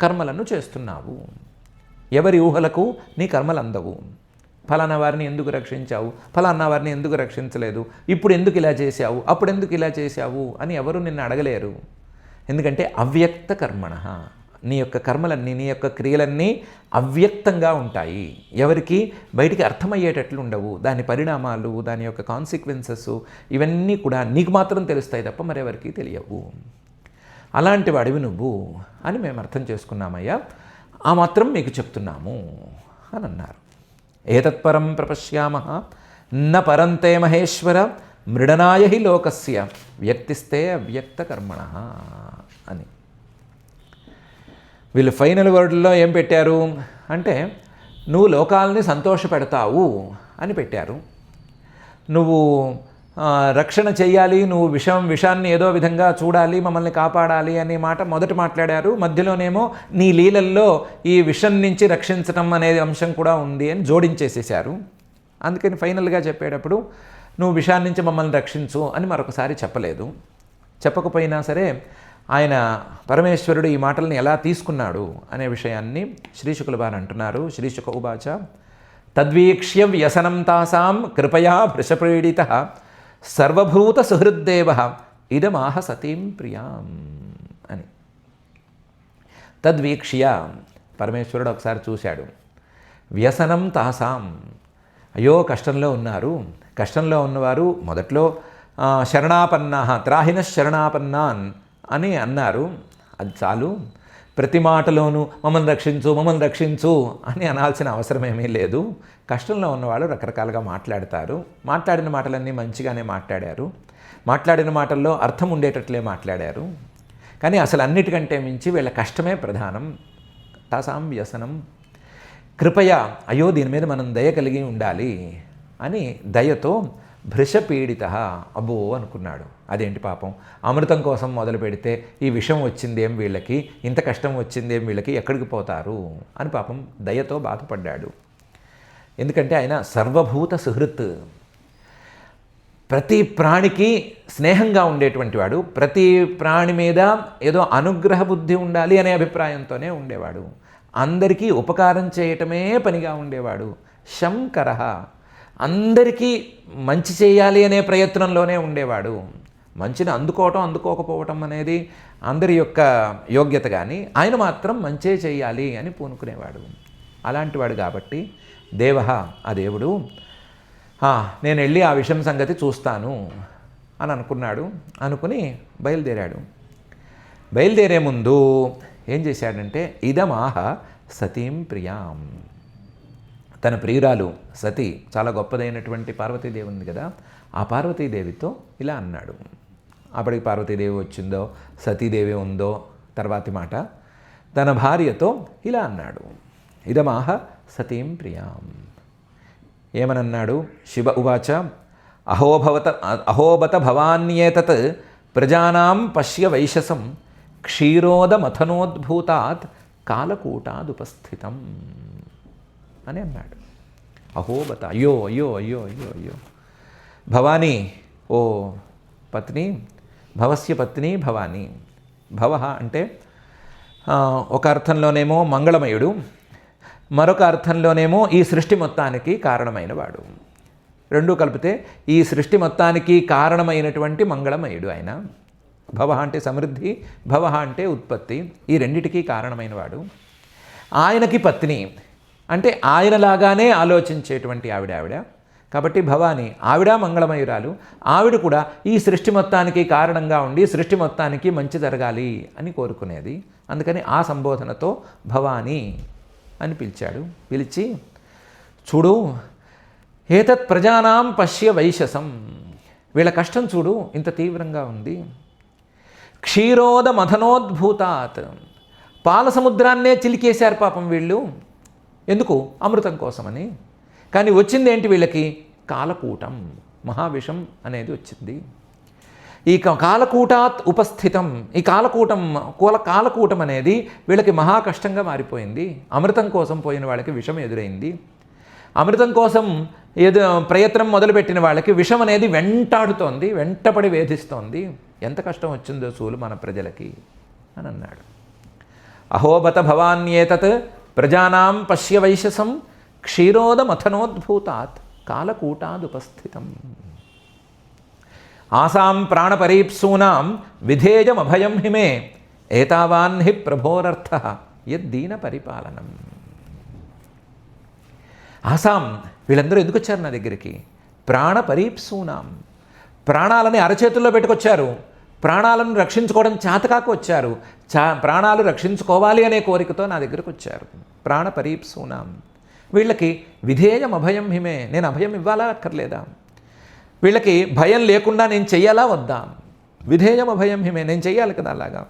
కర్మలను చేస్తున్నావు. ఎవరి ఊహలకు నీ కర్మలు అందవు. ఫలానా వారిని ఎందుకు రక్షించావు, ఫలానా వారిని ఎందుకు రక్షించలేదు, ఇప్పుడు ఎందుకు ఇలా చేశావు, అప్పుడు ఎందుకు ఇలా చేశావు అని ఎవరు నిన్ను అడగలేరు. ఎందుకంటే అవ్యక్త కర్మణః, నీ యొక్క కర్మలన్నీ, నీ యొక్క క్రియలన్నీ అవ్యక్తంగా ఉంటాయి. ఎవరికి బయటికి అర్థమయ్యేటట్లు ఉండవు. దాని పరిణామాలు, దాని యొక్క కాన్సిక్వెన్సెస్ ఇవన్నీ కూడా నీకు మాత్రం తెలుస్తాయి తప్ప మరెవరికి తెలియవు. అలాంటి వాడివి నువ్వు అని మేము అర్థం చేసుకున్నామయ్యా, ఆ మాత్రం మీకు చెప్తున్నాము అని అన్నారు. ఏతత్పరం ప్రపశ్యామః న పరంతే మహేశ్వర మృడనాయ హి లోకస్య వ్యక్తిస్తే అవ్యక్తకర్మణః అని. వీళ్ళు ఫైనల్ వర్డ్లో ఏం పెట్టారు అంటే, నువ్వు లోకాలని సంతోషపెడతావు అని పెట్టారు. నువ్వు రక్షణ చెయ్యాలి, నువ్వు విషాన్ని ఏదో విధంగా చూడాలి, మమ్మల్ని కాపాడాలి అనే మాట మొదట మాట్లాడారు. మధ్యలోనేమో నీ లీలల్లో ఈ విషం నుంచి రక్షించటం అనేది అంశం కూడా ఉంది అని జోడించేసేసారు. అందుకని ఫైనల్గా చెప్పేటప్పుడు నువ్వు విషాన్ని నుంచి మమ్మల్ని రక్షించు అని మరొకసారి చెప్పలేదు. చెప్పకపోయినా సరే ఆయన పరమేశ్వరుడు ఈ మాటల్ని ఎలా తీసుకున్నాడు అనే విషయాన్ని శ్రీశుకుల వారు అంటున్నారు. శ్రీశుక ఉవాచ తద్వీక్ష్య వ్యసనం తాసాం కృపయా భృశపీడితః సర్వభూత సుహృద్దేవ ఇదమాహ సతీం ప్రియాం అని. తద్వీక్ష్య, పరమేశ్వరుడు ఒకసారి చూశాడు. వ్యసనం తాసాం, అయ్యో కష్టంలో ఉన్నారు, కష్టంలో ఉన్నవారు మొదట్లో శరణాపన్నాః త్రాహిన శరణాపన్నాన్ అని అన్నారు. అది చాలు, ప్రతి మాటలోనూ మమ్మల్ని రక్షించు మమ్మల్ని రక్షించు అని అనాల్సిన అవసరం ఏమీ లేదు. కష్టంలో ఉన్నవాళ్ళు రకరకాలుగా మాట్లాడతారు. మాట్లాడిన మాటలన్నీ మంచిగానే మాట్లాడారు, మాట్లాడిన మాటల్లో అర్థం ఉండేటట్లే మాట్లాడారు. కానీ అసలు అన్నిటికంటే మించి వీళ్ళ కష్టమే ప్రధానం. తాసాం వ్యసనం కృపయ, అయ్యో దీని మీద మనం దయ కలిగి ఉండాలి అని దయతో భృశపీడిత, అబ్బో అనుకున్నాడు. అదేంటి పాపం, అమృతం కోసం మొదలు పెడితే ఈ విషం వచ్చిందేం వీళ్ళకి, ఇంత కష్టం వచ్చిందేం వీళ్ళకి, ఎక్కడికి పోతారు అని పాపం దయతో బాధపడ్డాడు. ఎందుకంటే ఆయన సర్వభూత సుహృత్, ప్రతి ప్రాణికి స్నేహంగా ఉండేటువంటి వాడు, ప్రతి ప్రాణి మీద ఏదో అనుగ్రహ బుద్ధి ఉండాలి అనే అభిప్రాయంతోనే ఉండేవాడు. అందరికీ ఉపకారం చేయటమే పనిగా ఉండేవాడు. శంకరః, అందరికీ మంచి చేయాలి అనే ప్రయత్నంలోనే ఉండేవాడు. మంచిని అందుకోకపోవటం అనేది అందరి యొక్క యోగ్యత, కానీ ఆయన మాత్రం మంచే చేయాలి అని పూనుకునేవాడు. అలాంటివాడు కాబట్టి దేవ, ఆ దేవుడు, నేను వెళ్ళి ఆ విషయం సంగతి చూస్తాను అని అనుకున్నాడు. అనుకుని బయలుదేరాడు. బయలుదేరే ముందు ఏం చేశాడంటే ఇదమాహ సతీం ప్రియాం, తన ప్రియురాలు సతీ చాలా గొప్పదైనటువంటి పార్వతీదేవి ఉంది కదా, ఆ పార్వతీదేవితో ఇలా అన్నాడు. అప్పటికి పార్వతీదేవి వచ్చిందో సతీదేవి ఉందో తర్వాతి మాట. తన భార్యతో ఇలా అన్నాడు, ఇదమాహ సతీం ప్రియాం. ఏమనన్నాడు? శివ ఉవాచ అహోబత భవాన్యేతత్ ప్రజానాం పశ్య వైశసం క్షీరోదమథనోద్భూతాత్ కాలకూటాదుపస్థితం అని అన్నాడు. అహోబత, అయ్యో అయ్యో అయ్యో అయ్యో అయ్యో. భవానీ, ఓ పత్ని, భవస్య పత్ని భవానీ. భవ అంటే ఒక అర్థంలోనేమో మంగళమయుడు, మరొక అర్థంలోనేమో ఈ సృష్టి మొత్తానికి కారణమైనవాడు. రెండూ కలిపితే ఈ సృష్టి మొత్తానికి కారణమైనటువంటి మంగళమయుడు ఆయన. భవ అంటే సమృద్ధి, భవ అంటే ఉత్పత్తి, ఈ రెండిటికీ కారణమైనవాడు. ఆయనకి పత్ని అంటే ఆయనలాగానే ఆలోచించేటువంటి ఆవిడ. కాబట్టి భవాని ఆవిడ మంగళమయురాలు, ఆవిడ కూడా ఈ సృష్టి మొత్తానికి కారణంగా ఉండి సృష్టి మొత్తానికి మంచి జరగాలి అని కోరుకునేది. అందుకని ఆ సంబోధనతో భవాని అని పిలిచాడు. పిలిచి, చూడు, ఏతత్ ప్రజానాం పశ్య వైశసం, వీళ్ళ కష్టం చూడు ఇంత తీవ్రంగా ఉంది. క్షీరోద మథనోద్భూతాత్, పాల సముద్రాన్నే చిలికేశారు పాపం వీళ్ళు. ఎందుకు? అమృతం కోసమని. కానీ వచ్చింది ఏంటి వీళ్ళకి? కాలకూటం, మహావిషం అనేది వచ్చింది. ఈ కాలకూటాత్ ఉపస్థితం, ఈ కాలకూటం అనేది వీళ్ళకి మహా కష్టంగా మారిపోయింది. అమృతం కోసం పోయిన వాళ్ళకి విషం ఎదురైంది. అమృతం కోసం ప్రయత్నం మొదలుపెట్టిన వాళ్ళకి విషం అనేది వెంటాడుతోంది, వెంటపడి వేధిస్తోంది. ఎంత కష్టం వచ్చిందో చూలు మన ప్రజలకి అని అన్నాడు. అహోబత భవాన్యేతత్ ప్రజానాం పశ్య వైశసం క్షీరోదమథనోద్భూతాత్ కాలకూటాదుపస్థితం. ఆసాం ప్రాణపరీప్సూనాం విధేయమభయం హిమే ఏతావాన్ హి ప్రభోరర్థః యద్దీన పరిపాలనం. ఆసాం, వీళ్ళందరూ ఎందుకు వచ్చారు నా దగ్గరికి? ప్రాణపరీప్సూనాం, ప్రాణాలని అరచేతుల్లో పెట్టుకొచ్చారు. ప్రాణాలను రక్షించుకోవడం చేతకాక వచ్చారు. ప్రాణాలు రక్షించుకోవాలి అనే కోరికతో నా దగ్గరకు వచ్చారు. ప్రాణపరీప్సూనాం, వీళ్ళకి విధేయం అభయం హిమే, నేను అభయం ఇవ్వాలా అక్కర్లేదా? వీళ్ళకి భయం లేకుండా నేను చెయ్యాలా వద్దా? విధేయం అభయం హిమే, నేను చెయ్యాలి కదా అలాగా.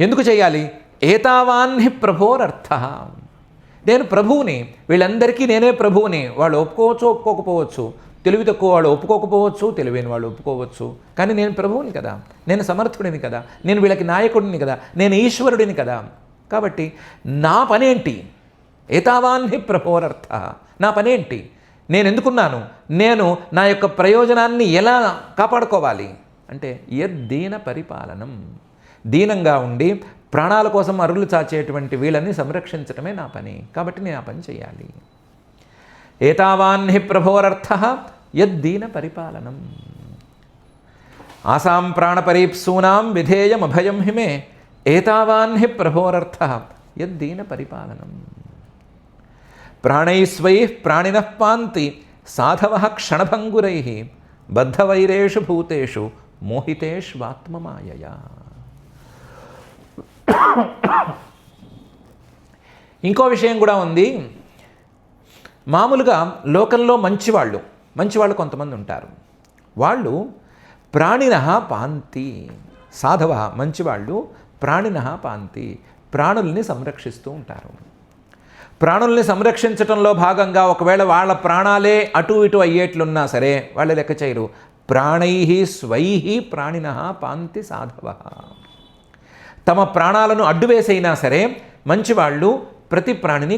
ఎందుకు చెయ్యాలి? ఏతావాన్హి ప్రభోరర్థః, నేను ప్రభువుని, వీళ్ళందరికీ నేనే ప్రభువుని. వాళ్ళు ఒప్పుకోవచ్చు, ఒప్పుకోకపోవచ్చు. తెలివి తక్కువ వాళ్ళు ఒప్పుకోకపోవచ్చు, తెలివైన వాళ్ళు ఒప్పుకోవచ్చు. కానీ నేను ప్రభువుని కదా, నేను సమర్థుడిని కదా, నేను వీళ్ళకి నాయకుడిని కదా, నేను ఈశ్వరుడిని కదా. కాబట్టి నా పనేంటి? ఏతావాన్హి ప్రభోరర్థ, నా పనేంటి? నేను ఎందుకున్నాను? నేను నా యొక్క ప్రయోజనాన్ని ఎలా కాపాడుకోవాలి అంటే యద్దీన పరిపాలనం, దీనంగా ఉండి ప్రాణాల కోసం అరులు చాచేటువంటి వీళ్ళని సంరక్షించడమే నా పని. కాబట్టి నేను ఆ పని చేయాలి. ఏతావాన్హి ప్రభోరర్థః యద్దీన పరిపాలనం. ఆసాం ప్రాణపరీప్సూనాం విధేయమభయం హిమే ఏతావాన్హి ప్రభోరర్థః యద్దీన పరిపాలనం. ప్రాణైస్వైః ప్రాణినః పాంతి సాధవః క్షణభంగురైః బద్ధవైరేషు భూతేషు మోహితేష్వాత్మమాయయా. ఇంకో విషయం కూడా ఉంది. మామూలుగా లోకంలో మంచివాళ్ళు కొంతమంది ఉంటారు. వాళ్ళు ప్రాణినః పాంతి, సాధవ మంచివాళ్ళు ప్రాణినః పాంతి, ప్రాణుల్ని సంరక్షిస్తూ ఉంటారు. ప్రాణుల్ని సంరక్షించటంలో భాగంగా ఒకవేళ వాళ్ళ ప్రాణాలే అటు ఇటు అయ్యేట్లున్నా సరే వాళ్ళు లెక్క చేయరు. ప్రాణైః స్వైః ప్రాణినః పాంతి సాధవః, తమ ప్రాణాలను అడ్డువేసైనా సరే మంచివాళ్ళు ప్రతి ప్రాణిని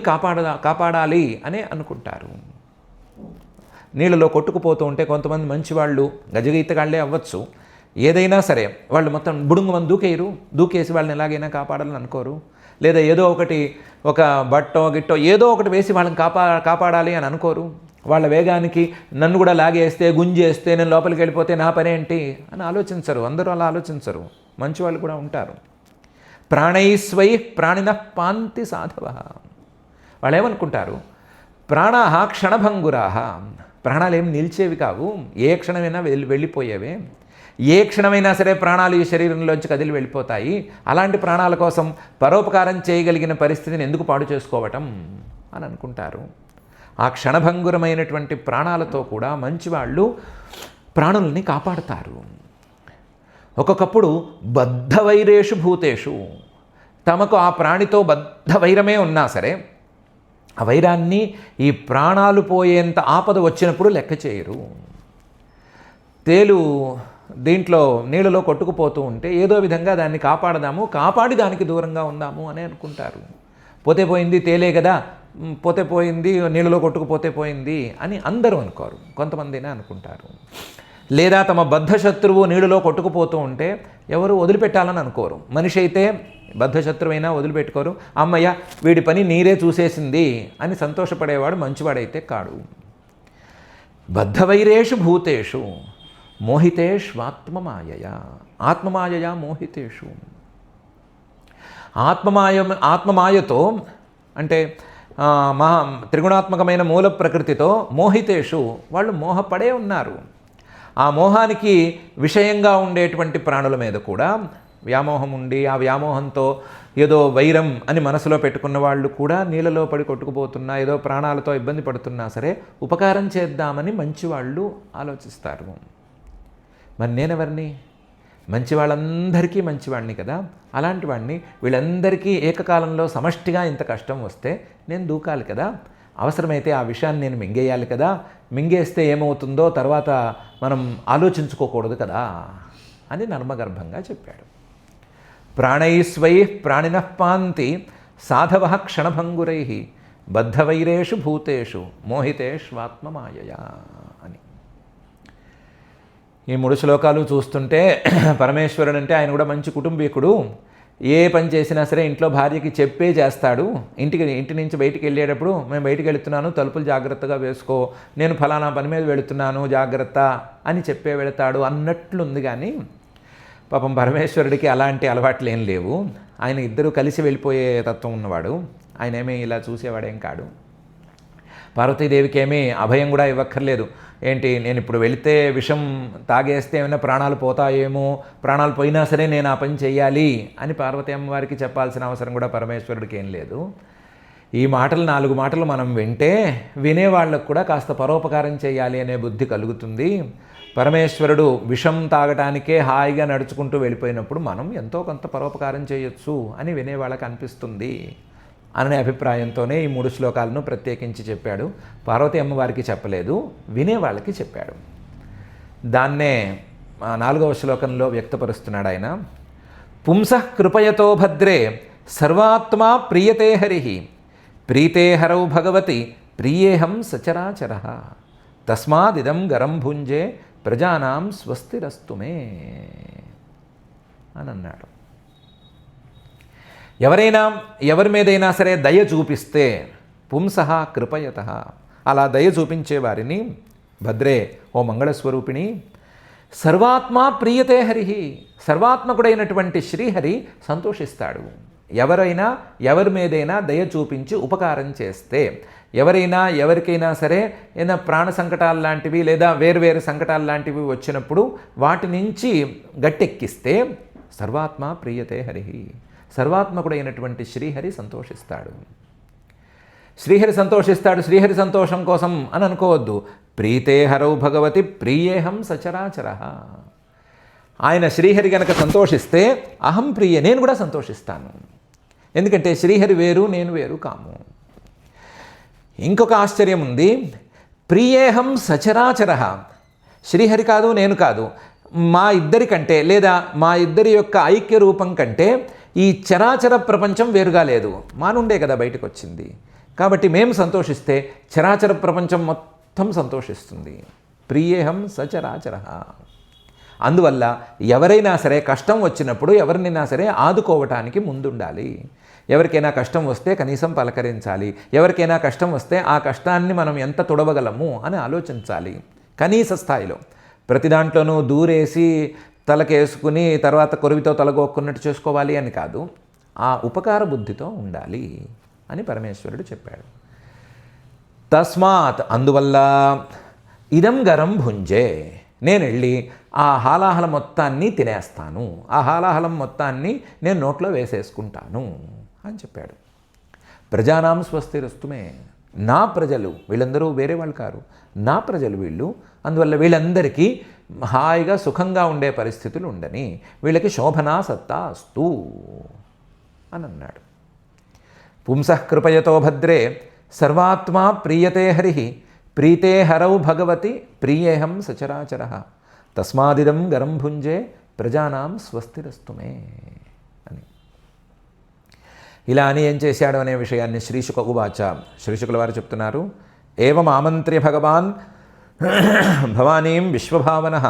కాపాడాలి అని అనుకుంటారు. నీళ్ళలో కొట్టుకుపోతూ ఉంటే కొంతమంది మంచివాళ్ళు గజగీతగాళ్లే అవ్వచ్చు, ఏదైనా సరే వాళ్ళు మొత్తం బుడుంగుమని దూకేసి వాళ్ళని ఎలాగైనా కాపాడాలని అనుకోరు. లేదా ఏదో ఒకటి, ఒక బట్టో గిట్టో ఏదో ఒకటి వేసి వాళ్ళని కాపాడాలి అని అనుకోరు. వాళ్ళ వేగానికి నన్ను కూడా లాగేస్తే గుంజేస్తే నేను లోపలికి వెళ్ళిపోతే నా పనేంటి అని ఆలోచించరు. అందరూ అలా ఆలోచించరు, మంచివాళ్ళు కూడా ఉంటారు. ప్రాణైస్వైః ప్రాణినః పాంతి సాధవః, వాళ్ళు ఏమనుకుంటారు, ప్రాణాహ క్షణభంగురాహ, ప్రాణాలు ఏం నిలిచేవి కావు, ఏ క్షణమైనా వెళ్ళిపోయేవే, ఏ క్షణమైనా సరే ప్రాణాలు ఈ శరీరంలోంచి కదిలి వెళ్ళిపోతాయి, అలాంటి ప్రాణాల కోసం పరోపకారం చేయగలిగిన పరిస్థితిని ఎందుకు పాడు చేసుకోవటం అని అనుకుంటారు. ఆ క్షణభంగురమైనటువంటి ప్రాణాలతో కూడా మంచివాళ్ళు ప్రాణుల్ని కాపాడుతారు. ఒక్కొక్కప్పుడు బద్ధవైరేషు భూతేషు, తమకు ఆ ప్రాణితో బద్ధ వైరమే ఉన్నా సరే ఆ వైరాన్ని ఈ ప్రాణాలు పోయేంత ఆపద వచ్చినప్పుడు లెక్క చేయరు. తేలు దీంట్లో నీళ్ళలో కొట్టుకుపోతూ ఉంటే ఏదో విధంగా దాన్ని కాపాడదాము, కాపాడి దానికి దూరంగా ఉందాము అని అనుకుంటారు. పోతే పోయింది, తేలే కదా, పోతే పోయింది, నీళ్ళలో కొట్టుకుపోతే పోయింది అని అందరూ అనుకోరు, కొంతమందినే అనుకుంటారు. లేదా తమ బద్ధ శత్రువు నీళ్ళలో కొట్టుకుపోతూ ఉంటే ఎవరు వదిలిపెట్టాలని అనుకోరు. మనిషి అయితే బద్ధ శత్రువైనా వదిలిపెట్టుకోరు. అమ్మయ్య వీడి పని నీరే చూసేసింది అని సంతోషపడేవాడు మంచివాడైతే కాడు. బద్ధవైరేషు భూతేషు మోహితేష్వాత్మమాయయా, ఆత్మమాయయా మోహితేషు. ఆత్మమాయతో అంటే త్రిగుణాత్మకమైన మూల ప్రకృతితో మోహితేషు, వాళ్ళు మోహపడే ఉన్నారు. ఆ మోహానికి విషయంగా ఉండేటువంటి ప్రాణుల మీద కూడా వ్యామోహం ఉండి ఆ వ్యామోహంతో ఏదో వైరం అని మనసులో పెట్టుకున్న వాళ్ళు కూడా నీళ్ళలో పడి కొట్టుకుపోతున్నా, ఏదో ప్రాణాలతో ఇబ్బంది పడుతున్నా సరే ఉపకారం చేద్దామని మంచివాళ్ళు ఆలోచిస్తారు. మరి నేనెవరిని? మంచి వాళ్ళందరికీ మంచివాడిని కదా. అలాంటి వాడిని వీళ్ళందరికీ ఏకకాలంలో సమష్టిగా ఇంత కష్టం వస్తే నేను దూకాలి కదా, అవసరమైతే ఆ విషయాన్ని నేను మింగేయాలి కదా, మింగేస్తే ఏమవుతుందో తర్వాత మనం ఆలోచించుకోకూడదు కదా అని నర్మగర్భంగా చెప్పాడు. ప్రాణైస్వై ప్రాణినః పాంతి సాధవః క్షణభంగురై బద్ధవైరేషు భూతేషు మోహితేష్వాత్మమాయయా అని. ఈ 3 శ్లోకాలు చూస్తుంటే పరమేశ్వరుడు అంటే ఆయన కూడా మంచి కుటుంబీకుడు. ఏ పని చేసినా సరే ఇంట్లో భార్యకి చెప్పే చేస్తాడు. ఇంటి నుంచి బయటికి వెళ్ళేటప్పుడు మేము బయటికి వెళుతున్నాను, తలుపులు జాగ్రత్తగా వేసుకో, నేను ఫలానా పని మీద వెళుతున్నాను జాగ్రత్త అని చెప్పే వెళతాడు అన్నట్లుంది. కానీ పాపం పరమేశ్వరుడికి అలాంటి అలవాట్లు ఏం లేవు. ఆయన ఇద్దరూ కలిసి వెళ్ళిపోయే తత్వం ఉన్నవాడు. ఆయన ఏమీ ఇలా చూసేవాడేం కాడు. పార్వతీదేవికి ఏమీ అభయం కూడా ఇవ్వక్కర్లేదు. ఏంటి నేను ఇప్పుడు వెళితే విషం తాగేస్తే ఏమైనా ప్రాణాలు పోతాయేమో, ప్రాణాలు పోయినా సరే నేను ఆ పని చేయాలి అని పార్వతీ అమ్మవారికి చెప్పాల్సిన అవసరం కూడా పరమేశ్వరుడికి ఏం లేదు. ఈ మాటలు 4 మాటలు మనం వింటే వినేవాళ్ళకు కూడా కాస్త పరోపకారం చేయాలి అనే బుద్ధి కలుగుతుంది. పరమేశ్వరుడు విషం తాగటానికే హాయిగా నడుచుకుంటూ వెళ్ళిపోయినప్పుడు మనం ఎంతో కొంత పరోపకారం చేయొచ్చు అని వినేవాళ్ళకి అనిపిస్తుంది అనే అభిప్రాయంతోనే ఈ 3 శ్లోకాలను ప్రత్యేకించి చెప్పాడు. పార్వతీ అమ్మవారికి చెప్పలేదు, వినేవాళ్ళకి చెప్పాడు. దాన్నే 4వ శ్లోకంలో వ్యక్తపరుస్తున్నాడు ఆయన. పుంసః కృపయతో భద్రే సర్వాత్మా ప్రియతే హరి ప్రీతే హరౌ భగవతి ప్రియేహం సచరాచరః తస్మాదిదం గరం భుంజే ప్రజానాం స్వస్తిరస్తు మే అని అన్నాడు. ఎవరి మీదైనా సరే దయ చూపిస్తే పుంసః కృపయతః, అలా దయ చూపించే వారిని భద్రే ఓ మంగళస్వరూపిణి సర్వాత్మా ప్రియతే హరి, సర్వాత్మకుడైనటువంటి శ్రీహరి సంతోషిస్తాడు. ఎవరి మీదైనా దయ చూపించి ఉపకారం చేస్తే, ఎవరికైనా సరే ఏదైనా ప్రాణ సంకటాలు లాంటివి లేదా వేరు సంకటాలు లాంటివి వచ్చినప్పుడు వాటి నుంచి గట్టెక్కిస్తే సర్వాత్మ ప్రియతే హరి, సర్వాత్మకుడైనటువంటి శ్రీహరి సంతోషిస్తాడు. శ్రీహరి సంతోషిస్తాడు, శ్రీహరి సంతోషం కోసం అని అనుకోవద్దు. ప్రీతే హరౌ భగవతి ప్రియేహం సచరాచరః, ఆయన శ్రీహరి గనక సంతోషిస్తే అహం ప్రియ, నేను కూడా సంతోషిస్తాను. ఎందుకంటే శ్రీహరి వేరు, నేను వేరు కాము. ఇంకొక ఆశ్చర్యం ఉంది. ప్రియేహం సచరాచరః, శ్రీహరి కాదు నేను కాదు, మా ఇద్దరి కంటే లేదా మా ఇద్దరి యొక్క ఐక్య రూపం కంటే ఈ చరాచర ప్రపంచం వేరుగా లేదు, మా నుండే కదా బయటకు వచ్చింది. కాబట్టి మేము సంతోషిస్తే చరాచర ప్రపంచం మొత్తం సంతోషిస్తుంది. ప్రియేహం సచరాచరః. అందువల్ల ఎవరైనా సరే కష్టం వచ్చినప్పుడు ఎవరినైనా సరే ఆదుకోవటానికి ముందుండాలి. ఎవరికైనా కష్టం వస్తే కనీసం పలకరించాలి. ఎవరికైనా కష్టం వస్తే ఆ కష్టాన్ని మనం ఎంత తొడవగలము అని ఆలోచించాలి. కనీస స్థాయిలో ప్రతి దాంట్లోనూ దూరేసి తలకేసుకుని తర్వాత కొరివితో తలగొక్కున్నట్టు చేసుకోవాలి అని కాదు, ఆ ఉపకార బుద్ధితో ఉండాలి అని పరమేశ్వరుడు చెప్పాడు. తస్మాత్ అందువల్ల ఇదం గరం భుంజే, నేను వెళ్ళి ఆ హాలాహలం మొత్తాన్ని తినేస్తాను, ఆ హాలాహలం మొత్తాన్ని నేను నోట్లో వేసేసుకుంటాను అని చెప్పాడు. ప్రజానాం స్వస్తిరస్తుమే, నా ప్రజలు, వీళ్ళందరూ వేరే వాళ్ళు కారు, నా ప్రజలు వీళ్ళు, అందువల్ల వీళ్ళందరికీ హాయిగా సుఖంగా ఉండే పరిస్థితులు ఉండని, వీళ్ళకి శోభనా సత్తా అస్తు అని అన్నాడు. పుంసః కృపయతో భద్రే సర్వాత్మా ప్రీయతే హరి, ప్రీతే హరౌ భగవతి ప్రియేహం సచరాచర, తస్మాదిదం గరం భుంజే ప్రజానాం స్వస్తిరస్తుమే అని. ఇలా అని ఏం చేశాడు అనే విషయాన్ని శ్రీశుక ఉవాచ, శ్రీశుకుల వారు చెప్తున్నారు. ఏవం ఆమంత్ర్య భగవాన్ భవానీం విశ్వభావనః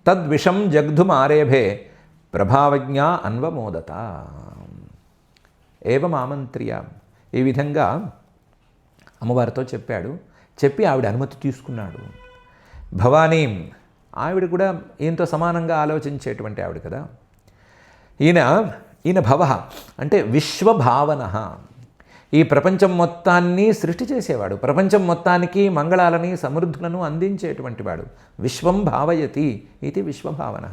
తద్విషం జగ్ధుమారేభే ప్రభావజ్ఞ అన్వమోదత. ఏవం ఆమంత్ర్య, ఈ విధంగా అమ్మవారితో చెప్పాడు. చెప్పి ఆవిడ అనుమతి తీసుకున్నాడు. భవానీం, ఆవిడ కూడా ఈయనతో సమానంగా ఆలోచించేటువంటి ఆవిడ కదా. ఈయన భవ అంటే విశ్వభావన, ఈ ప్రపంచం మొత్తాన్ని సృష్టి చేసేవాడు, ప్రపంచం మొత్తానికి మంగళాలని సమృద్ధులను అందించేటువంటి వాడు. విశ్వం భావయతి ఇది విశ్వభావన.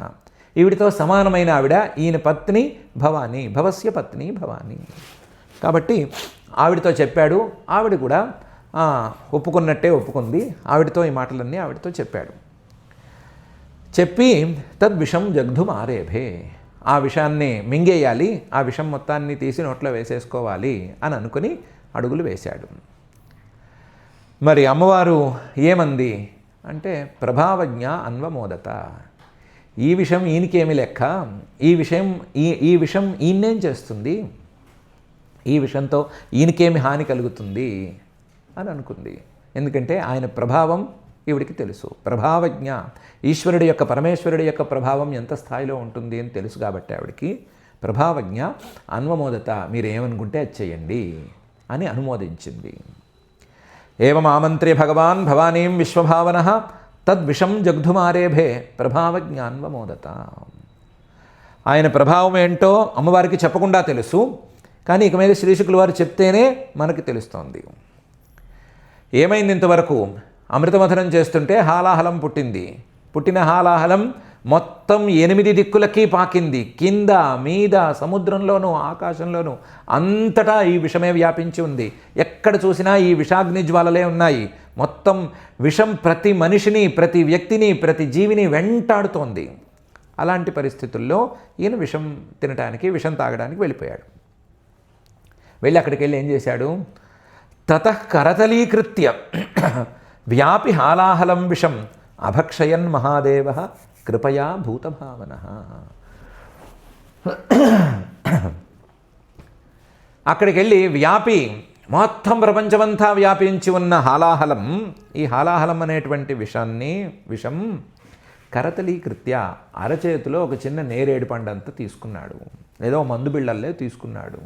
ఈవిడితో సమానమైన ఆవిడ ఈయన పత్ని భవాని, భవస్య పత్ని భవాని. కాబట్టి ఆవిడతో చెప్పాడు. ఆవిడ కూడా ఒప్పుకున్నట్టే ఒప్పుకుంది. ఆవిడతో ఈ మాటలన్నీ ఆవిడతో చెప్పాడు. చెప్పి తద్విషం జగ్ధుం ఆరేభే, ఆ విషాన్ని మింగేయాలి, ఆ విషం మొత్తాన్ని తీసి నోట్లో వేసేసుకోవాలి అని అనుకుని అడుగులు వేశాడు. మరి అమ్మవారు ఏమంది అంటే ప్రభావజ్ఞ అన్వమోదత, ఈ విషయం ఈయనకేమి లెక్క, ఈ విషయం ఈయన్నేం చేస్తుంది, ఈ విషయంతో ఈయనకేమి హాని కలుగుతుంది అని అనుకుంది. ఎందుకంటే ఆయన ప్రభావం ఈవిడికి తెలుసు. ప్రభావజ్ఞ, ఈశ్వరుడి యొక్క పరమేశ్వరుడి యొక్క ప్రభావం ఎంత స్థాయిలో ఉంటుంది అని తెలుసు కాబట్టి ఆవిడికి ప్రభావజ్ఞ అన్వమోదత, మీరేమనుకుంటే అది చేయండి అని అనుమోదించింది. ఏవం ఆమంత్ర్య భగవాన్ భవానీం విశ్వభావన తద్విషం జగ్ధుమారేభే ప్రభావజ్ఞ అన్వమోదత. ఆయన ప్రభావం ఏంటో అమ్మవారికి చెప్పకుండా తెలుసు, కానీ ఇక మీద శ్రీశుకుల వారు చెప్తేనే మనకి తెలుస్తోంది. ఏమైంది ఇంతవరకు? అమృతమథనం చేస్తుంటే హాలాహలం పుట్టింది. పుట్టిన హాలాహలం మొత్తం 8 దిక్కులకి పాకింది. కింద మీద సముద్రంలోనూ ఆకాశంలోనూ అంతటా ఈ విషమే వ్యాపించి ఉంది. ఎక్కడ చూసినా ఈ విషాగ్ని జ్వాలలే ఉన్నాయి. మొత్తం విషం ప్రతి మనిషిని, ప్రతి వ్యక్తిని, ప్రతి జీవిని వెంటాడుతోంది. అలాంటి పరిస్థితుల్లో ఈయన విషం తినడానికి, విషం తాగడానికి వెళ్ళిపోయాడు. వెళ్ళి అక్కడికి వెళ్ళి ఏం చేశాడు? తతః కరతలీకృత్య వ్యాపి హాలాహలం విషం అభక్షయన్ మహాదేవ కృపయా భూతభావన. అక్కడికి వెళ్ళి వ్యాపి, మొత్తం ప్రపంచమంతా వ్యాపించి ఉన్న హాలాహలం, ఈ హాలాహలం అనేటువంటి విషం కరతలీకృత్య అరచేతిలో ఒక చిన్న నేరేడు పండంతా తీసుకున్నాడు, ఏదో మందు బిళ్ళల్లే తీసుకున్నాడు.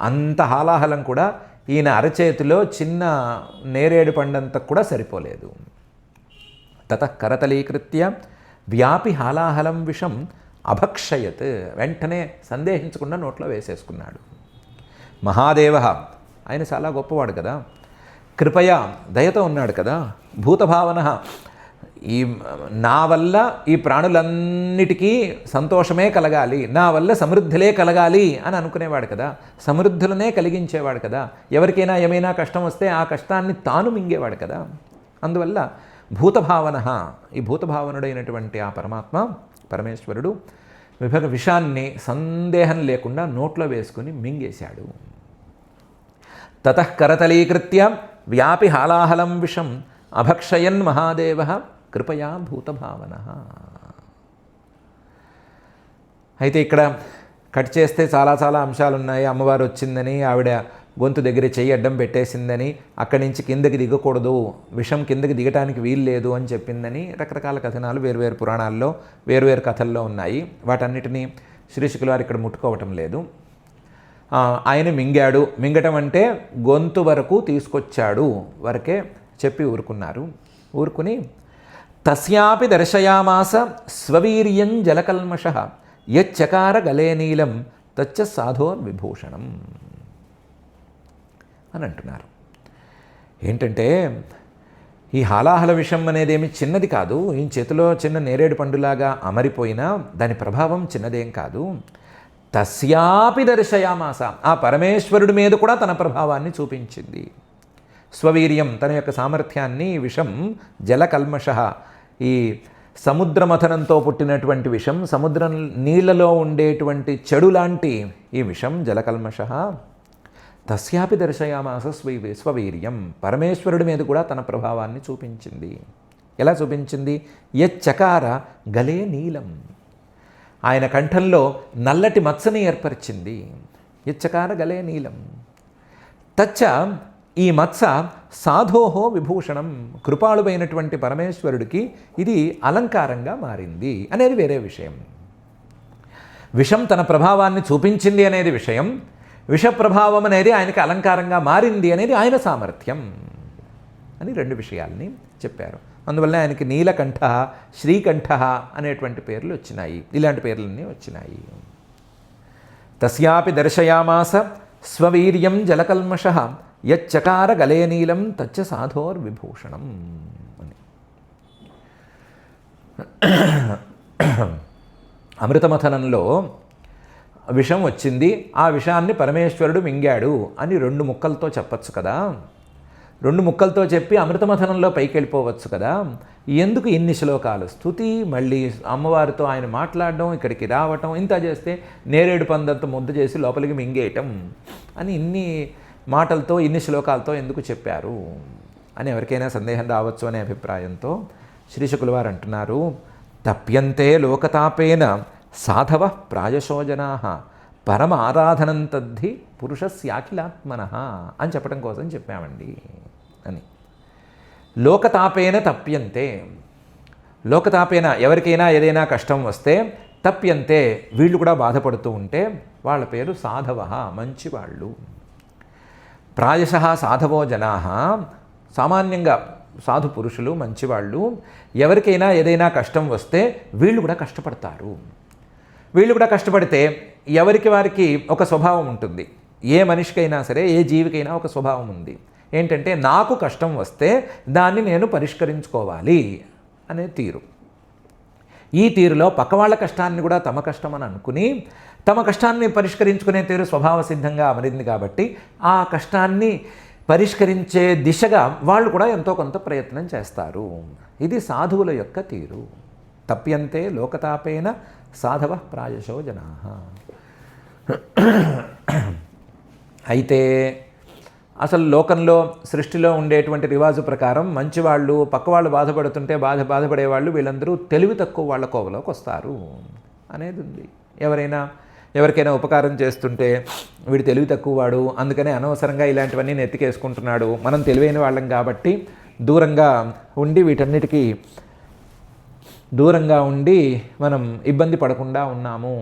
అంత హాలాహలం కూడా ఈయన అరచేతిలో చిన్న నేరేడు పండంతా కూడా సరిపోలేదు. తతః కరతలీకృత్య వ్యాపి హాలాహలం విషం అభక్షయత్, వెంటనే సందేహించకుండా నోట్లో వేసేసుకున్నాడు. మహాదేవ, ఆయన చాలా గొప్పవాడు కదా, కృపయ దయతో ఉన్నాడు కదా, భూతభావన, ఈ నా వల్ల ఈ ప్రాణులన్నిటికీ సంతోషమే కలగాలి, నా వల్ల సమృద్ధులే కలగాలి అని అనుకునేవాడు కదా, సమృద్ధులనే కలిగించేవాడు కదా, ఎవరికైనా ఏమైనా కష్టం వస్తే ఆ కష్టాన్ని తాను మింగేవాడు కదా. అందువల్ల భూతభావన, ఈ భూతభావనుడైనటువంటి ఆ పరమాత్మ పరమేశ్వరుడు విషాన్ని సందేహం లేకుండా నోట్లో వేసుకుని మింగేశాడు. తతః కరతలీకృత్య వ్యాపి హాలాహలం విషం అభక్షయన్ మహాదేవ కృపయా భూతభావన. అయితే ఇక్కడ కట్ చేస్తే చాలా చాలా అంశాలు ఉన్నాయి. అమ్మవారు వచ్చిందని, ఆవిడ గొంతు దగ్గర చెయ్యి అడ్డం పెట్టేసిందని, అక్కడి నుంచి కిందకి దిగకూడదు, విషం కిందకి దిగటానికి వీలు లేదు అని చెప్పిందని రకరకాల కథనాలు వేరువేరు పురాణాల్లో వేరువేరు కథల్లో ఉన్నాయి. వాటన్నిటినీ శ్రీశుకుల వారు ఇక్కడ ముట్టుకోవటం లేదు. ఆయన మింగాడు, మింగటం అంటే గొంతు వరకు తీసుకొచ్చాడు వరకే చెప్పి ఊరుకున్నారు. ఊరుకుని తస్యాపి దర్శయామాస స్వవీర్యం జలకల్మష యచ్చకార గలే నీలం తచ్చ సాధోర్ విభూషణం. అని అంటున్నారు. ఏంటంటే ఈ హాలాహల విషం అనేది ఏమి చిన్నది కాదు. ఈ చేతిలో చిన్న నేరేడు పండులాగా అమరిపోయినా దాని ప్రభావం చిన్నదేం కాదు. తస్యాపి దర్శయామాస, ఆ పరమేశ్వరుడి మీద కూడా తన ప్రభావాన్ని చూపించింది. స్వవీర్యం, తన యొక్క సామర్థ్యాన్ని. విషం జలకల్మష, ఈ సముద్రమథనంతో పుట్టినటువంటి విషం, సముద్రం నీళ్లలో ఉండేటువంటి చెడు లాంటి ఈ విషం జలకల్మష. తస్యాపి దర్శయామాస స్వవీర్యం, పరమేశ్వరుడి మీద కూడా తన ప్రభావాన్ని చూపించింది. ఎలా చూపించింది? యచ్చకార గలే నీలం, ఆయన కంఠంలో నల్లటి మత్సని ఏర్పరిచింది. యచ్చకార గలే నీలం. తచ్చ, ఈ మత్స సాధోహో విభూషణం, కృపాళువైనటువంటి పరమేశ్వరుడికి ఇది అలంకారంగా మారింది అనేది వేరే విషయం. విషం తన ప్రభావాన్ని చూపించింది అనేది విషయం, విష ప్రభావం అనేది ఆయనకి అలంకారంగా మారింది అనేది ఆయన సామర్థ్యం అని రెండు విషయాల్ని చెప్పారు. అందువల్ల ఆయనకి నీలకంఠ, శ్రీకంఠ అనేటువంటి పేర్లు వచ్చినాయి. ఇలాంటి పేర్లన్నీ వచ్చినాయి. తస్యాపి దర్శయామాస స్వవీర్యం జలకల్మష యచ్చకార గలే నీలం తచ్చ సాధోర్విభూషణం అని. అమృతమథనంలో విషం వచ్చింది, ఆ విషాన్ని పరమేశ్వరుడు మింగాడు అని రెండు ముక్కలతో చెప్పచ్చు కదా. రెండు ముక్కలతో చెప్పి అమృతమథనంలో పైకి వెళ్ళిపోవచ్చు కదా. ఎందుకు ఇన్ని శ్లోకాలు? స్తుతి, మళ్ళీ అమ్మవారితో ఆయన మాట్లాడడం, ఇక్కడికి రావటం, ఇంత చేస్తే నేరేడు పందంత ముద్ద చేసి లోపలికి మింగేయటం అని ఇన్ని మాటలతో, ఇన్ని శ్లోకాలతో ఎందుకు చెప్పారు అని ఎవరికైనా సందేహం రావచ్చు అనే అభిప్రాయంతో శ్రీశుకుల వారు అంటున్నారు, తప్యంతే లోకతాపేన సాధవ ప్రాయశోజనా పరమ ఆరాధనం తద్ధి పురుషస్యాఖిలాత్మన అని చెప్పడం కోసం చెప్పామండి అని. లోకతాపేన తప్యంతే, లోకతాపేన ఎవరికైనా ఏదైనా కష్టం వస్తే తప్యంతే, వీళ్ళు కూడా బాధపడుతూ ఉంటే వాళ్ళ పేరు సాధవ, మంచివాళ్ళు. ప్రాయశ సాధవో జనా, సామాన్యంగా సాధు పురుషులు, మంచివాళ్ళు. ఎవరికైనా ఏదైనా కష్టం వస్తే వీళ్ళు కూడా కష్టపడతారు. వీళ్ళు కూడా కష్టపడితే ఎవరికి వారికి ఒక స్వభావం ఉంటుంది. ఏ మనిషికైనా సరే, ఏ జీవికైనా ఒక స్వభావం ఉంది. ఏంటంటే నాకు కష్టం వస్తే దాన్ని నేను పరిష్కరించుకోవాలి అనే తీరు. ఈ తీరులో పక్కవాళ్ళ కష్టాన్ని కూడా తమ కష్టం అని అనుకుని తమ కష్టాన్ని పరిష్కరించుకునే తీరు స్వభావ సిద్ధంగా అమరింది కాబట్టి ఆ కష్టాన్ని పరిష్కరించే దిశగా వాళ్ళు కూడా ఎంతో కొంత ప్రయత్నం చేస్తారు. ఇది సాధువుల యొక్క తీరు. తప్యంతే లోకతాపేన సాధవ ప్రాయశో జనా. అయితే అసలు లోకంలో, సృష్టిలో ఉండేటువంటి రివాజు ప్రకారం మంచివాళ్ళు పక్కవాళ్ళు బాధపడుతుంటే బాధపడేవాళ్ళు వీళ్ళందరూ తెలివి తక్కువ వాళ్ళ కోవలోకి వస్తారు అనేది ఉంది. ఎవరికైనా ఉపకారం చేస్తుంటే వీడు తెలివి తక్కువ వాడు, అందుకనే అనవసరంగా ఇలాంటివన్నీ నెత్తికేసుకుంటున్నాడు, మనం తెలివైన వాళ్ళం కాబట్టి దూరంగా ఉండి వీటన్నిటికీ దూరంగా ఉండి మనం ఇబ్బంది పడకుండా ఉన్నాము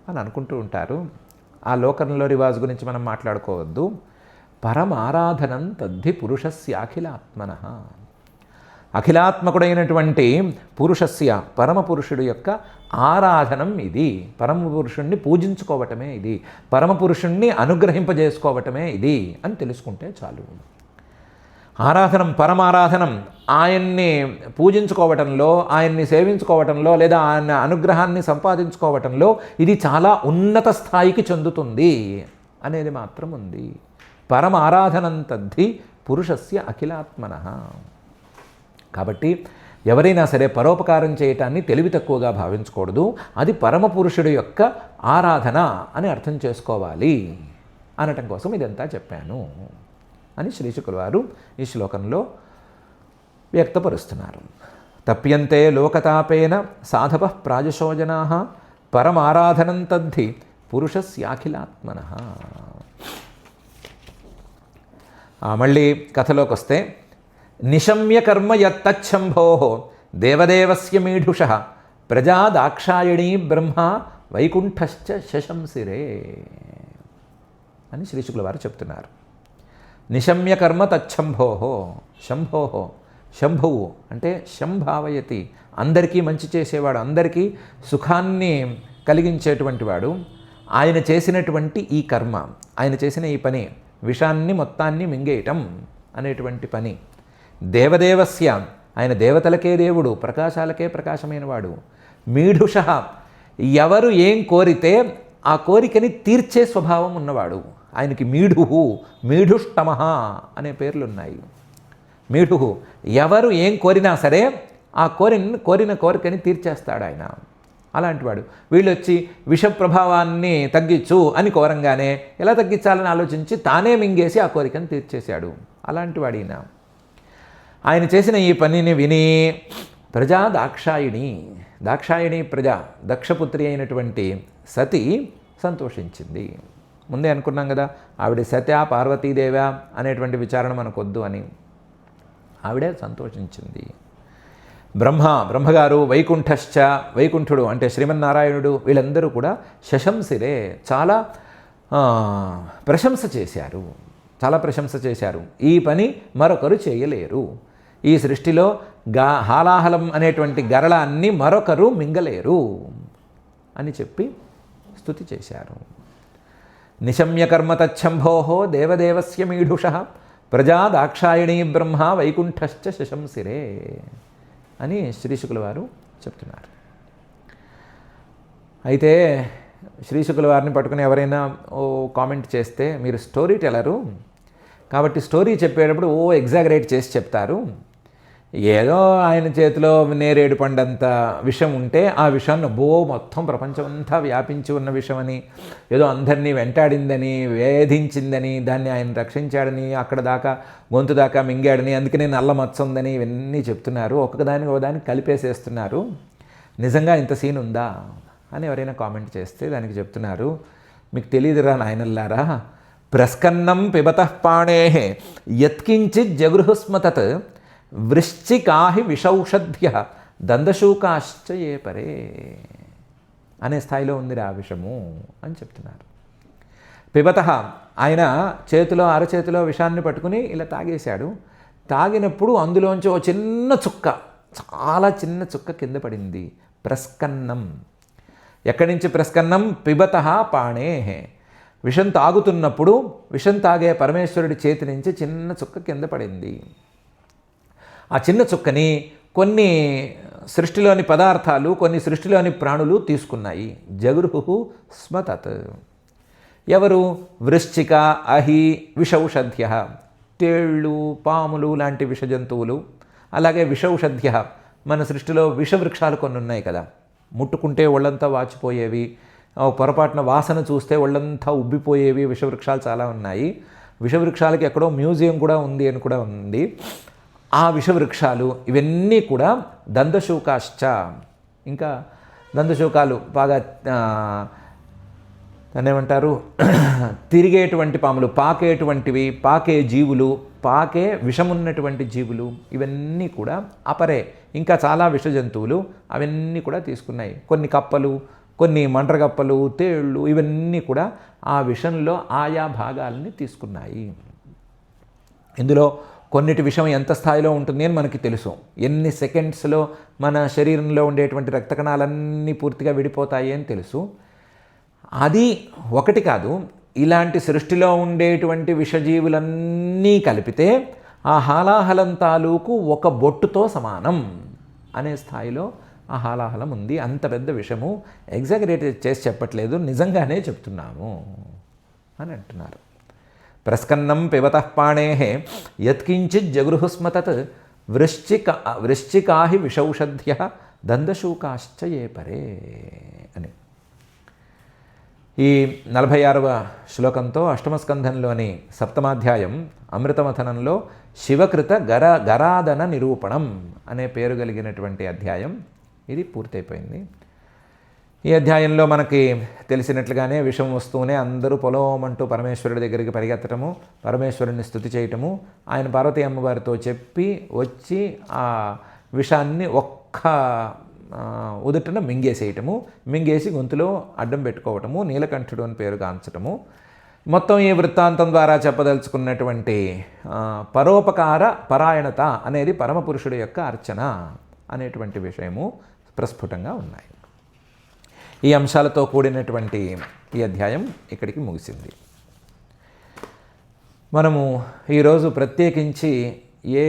అని అనుకుంటూ ఉంటారు. ఆ లోకంలో రివాజు గురించి మనం మాట్లాడుకోవద్దు. పరమారాధనం తద్ధి పురుషస్యాఖిలాత్మన, అఖిలాత్మకుడైనటువంటి పురుషస్య, పరమపురుషుడు యొక్క ఆరాధనం ఇది. పరమపురుషుణ్ణి పూజించుకోవటమే ఇది, పరమపురుషుణ్ణి అనుగ్రహింపజేసుకోవటమే ఇది అని తెలుసుకుంటే చాలు. ఆరాధనం, పరమారాధనం, ఆయన్ని పూజించుకోవటంలో, ఆయన్ని సేవించుకోవటంలో, లేదా ఆయన అనుగ్రహాన్ని సంపాదించుకోవటంలో ఇది చాలా ఉన్నత స్థాయికి చెందుతుంది అనేది మాత్రం ఉంది. పరమారాధనం తద్ధి పురుషస్య అఖిలాత్మన. కాబట్టి ఎవరైనా సరే పరోపకారం చేయటాన్ని తెలివి తక్కువగా భావించకూడదు. అది పరమపురుషుడు యొక్క ఆరాధన అని అర్థం చేసుకోవాలి అనటం కోసం ఇదంతా చెప్పాను అని శ్రీశుకుల వారు ఈ శ్లోకంలో వ్యక్తపరుస్తున్నారు. తప్యంతే లోకతాపేన సాధవ ప్రాయశోజనా పరమారాధనం తద్ధి పురుషస్యాఖిలాత్మన. మళ్ళీ కథలోకి వస్తే, నిశమ్య కర్మ యత్తచ్చంభో దేవదేవస్య మీఢుష ప్రజా దాక్షాయణీ బ్రహ్మ వైకుంఠశ్చ శశంసిరే అని శ్రీశుకుల వారు చెప్తున్నారు. నిశమ్య కర్మ తచ్చంభోహో, శంభోహో, శంభువు అంటే శంభావయతి, అందరికీ మంచి చేసేవాడు, అందరికీ సుఖాన్ని కలిగించేటువంటి వాడు. ఆయన చేసినటువంటి ఈ కర్మ, ఆయన చేసిన ఈ పని విషాన్ని మొత్తాన్ని మింగేయటం అనేటువంటి పని. దేవదేవస్య, ఆయన దేవతలకే దేవుడు, ప్రకాశాలకే ప్రకాశమైన వాడు. మీఢుష, ఎవరు ఏం కోరితే ఆ కోరికని తీర్చే స్వభావం ఉన్నవాడు. ఆయనకి మీఢుహు, మీఢుష్టమః అనే పేర్లు ఉన్నాయి. మీఢుహు, ఎవరు ఏం కోరినా సరే ఆ కోరిన కోరికని తీర్చేస్తాడు ఆయన. అలాంటివాడు. వీళ్ళు వచ్చి విష ప్రభావాన్ని తగ్గించు అని కోరంగానే ఎలా తగ్గించాలని ఆలోచించి తానే మింగేసి ఆ కోరికను తీర్చేశాడు. అలాంటివాడు ఈయన. ఆయన చేసిన ఈ పనిని విని ప్రజా దాక్షాయిణి, దాక్షాయిణి ప్రజ, దక్షపుత్రి అయినటువంటి సతి సంతోషించింది. ముందే అనుకున్నాం కదా, ఆవిడ సత్య పార్వతీదేవ అనేటువంటి విచారణ మనకొద్దు అని. ఆవిడే సంతోషించింది. బ్రహ్మగారు, వైకుంఠశ్చ, వైకుంఠుడు అంటే శ్రీమన్నారాయణుడు, వీళ్ళందరూ కూడా శశంసిరే, చాలా ప్రశంస చేశారు, చాలా ప్రశంస చేశారు. ఈ పని మరొకరు చేయలేరు. ఈ సృష్టిలో హాలాహలం అనేటువంటి గరళాన్ని మరొకరు మింగలేరు అని చెప్పి స్తుతి చేశారు. నిశమ్య కర్మ తచ్చంభో దేవదేవస్య మీఢుష ప్రజా దాక్షాయణీ బ్రహ్మ వైకుంఠశ్చ శశంసిరే అని శ్రీశుకుల వారు చెప్తున్నారు. అయితే శ్రీశుకుల వారిని పట్టుకుని ఎవరైనా కామెంట్ చేస్తే, మీరు స్టోరీ టెలరు కాబట్టి స్టోరీ చెప్పేటప్పుడు ఎగ్జాగరేట్ చేసి చెప్తారు, ఏదో ఆయన చేతిలో నేరేడు పండంత విషం ఉంటే ఆ విషాన్ని మొత్తం ప్రపంచం అంతా వ్యాపించి ఉన్న విషమని, ఏదో అందరినీ వెంటాడిందని, వేధించిందని, దాన్ని ఆయన రక్షించాడని, అక్కడ దాకా గొంతు దాకా మింగాడని, అందుకనే నల్ల మచ్చ ఉందని ఇవన్నీ చెప్తున్నారు. ఒకదానికి కలిపేసేస్తున్నారు. నిజంగా ఇంత సీన్ ఉందా అని ఎవరైనా కామెంట్ చేస్తే దానికి చెప్తున్నారు, మీకు తెలియదురా నాయనల్లారా, ప్రస్కన్నం పిబతః పాణేః యత్కించిత్ జగృహుస్మతత్ వృశ్చికాహి విషౌషధ్య దందశూకాశ్చ ఏ పరే అనే స్థాయిలో ఉంది ఆ విషము అని చెప్తున్నారు. పిబతః, ఆయన చేతిలో అరచేతిలో విషాన్ని పట్టుకుని ఇలా తాగేశాడు. తాగినప్పుడు అందులోంచి ఓ చిన్న చుక్క, చాలా చిన్న చుక్క కింద పడింది. ప్రస్కన్నం. ఎక్కడి నుంచి ప్రస్కన్నం? పిబతః పాణేః. విషం తాగుతున్నప్పుడు విషం తాగే పరమేశ్వరుడి చేతి నుంచి చిన్న చుక్క కింద పడింది. ఆ చిన్న చుక్కని కొన్ని సృష్టిలోని పదార్థాలు, కొన్ని సృష్టిలోని ప్రాణులు తీసుకున్నాయి. జగృహు స్మతత్. ఎవరు? వృశ్చిక, అహి, విషౌషధ్య, తేళ్ళు, పాములు లాంటి విష జంతువులు. అలాగే విషౌషధ్య, మన సృష్టిలో విషవృక్షాలు కొన్ని ఉన్నాయి కదా, ముట్టుకుంటే ఒళ్ళంతా వాచిపోయేవి, పొరపాటున వాసన చూస్తే ఒళ్ళంతా ఉబ్బిపోయేవి విషవృక్షాలు చాలా ఉన్నాయి. విషవృక్షాలకి ఎక్కడో మ్యూజియం కూడా ఉంది అని కూడా ఉంది. ఆ విషవృక్షాలు ఇవన్నీ కూడా దందశూకాశ్చ, ఇంకా దందశూకాలు బాగా దాన్నేమంటారు, తిరిగేటువంటి పాములు, పాకేటువంటివి, పాకే జీవులు, పాకే విషమున్నటువంటి జీవులు, ఇవన్నీ కూడా అపరే, ఇంకా చాలా విష జంతువులు అవన్నీ కూడా తీసుకున్నాయి. కొన్ని కప్పలు, కొన్ని మండ్రగప్పలు, తేళ్ళు, ఇవన్నీ కూడా ఆ విషంలో ఆయా భాగాలని తీసుకున్నాయి. ఇందులో కొన్నిటి విషయం ఎంత స్థాయిలో ఉంటుంది అని మనకి తెలుసు. ఎన్ని సెకండ్స్లో మన శరీరంలో ఉండేటువంటి రక్త కణాలన్నీ పూర్తిగా విడిపోతాయి అని తెలుసు. అది ఒకటి కాదు, ఇలాంటి సృష్టిలో ఉండేటువంటి విషజీవులన్నీ కలిపితే ఆ హాలాహలం తాలూకు ఒక బొట్టుతో సమానం అనే స్థాయిలో ఆ హాలాహలం ఉంది. అంత పెద్ద విషము. ఎగ్జాగరేట్ చేసి చెప్పట్లేదు, నిజంగానే చెప్తున్నాము అని అంటున్నారు. ప్రస్కన్నం పిబతః పాణేః యత్కించిత్ జగృహుస్మతత్ వృశ్చికాహి విషౌషధ్య దందశూకాశ్చ ఏ పరే అని. ఈ 46వ శ్లోకంతో అష్టమస్కంధంలోని సప్తమాధ్యాయం అమృతమథనంలో శివకృత గరాదన నిరూపణం అనే పేరు కలిగినటువంటి అధ్యాయం ఇది పూర్తయిపోయింది. ఈ అధ్యాయంలో మనకి తెలిసినట్లుగానే విషం వస్తూనే అందరూ పొలోమంటూ పరమేశ్వరుడి దగ్గరికి పరిగెత్తటము, పరమేశ్వరుడిని స్తుతి చేయటము, ఆయన పార్వతీ అమ్మవారితో చెప్పి వచ్చి ఆ విషాన్ని ఒక్క ఉదుటన మింగేసేయటము, మింగేసి గొంతులో అడ్డం పెట్టుకోవటము, నీలకంఠుడు అని పేరు గాంచటము. మొత్తం ఈ వృత్తాంతం ద్వారా చెప్పదలుచుకున్నటువంటి పరోపకార పరాయణత అనేది పరమపురుషుడి యొక్క అర్చన అనేటువంటి విషయము ప్రస్ఫుటంగా ఉన్నాయి. ఈ అంశాలతో కూడినటువంటి ఈ అధ్యాయం ఇక్కడికి ముగిసింది. మనము ఈరోజు ప్రత్యేకించి ఏ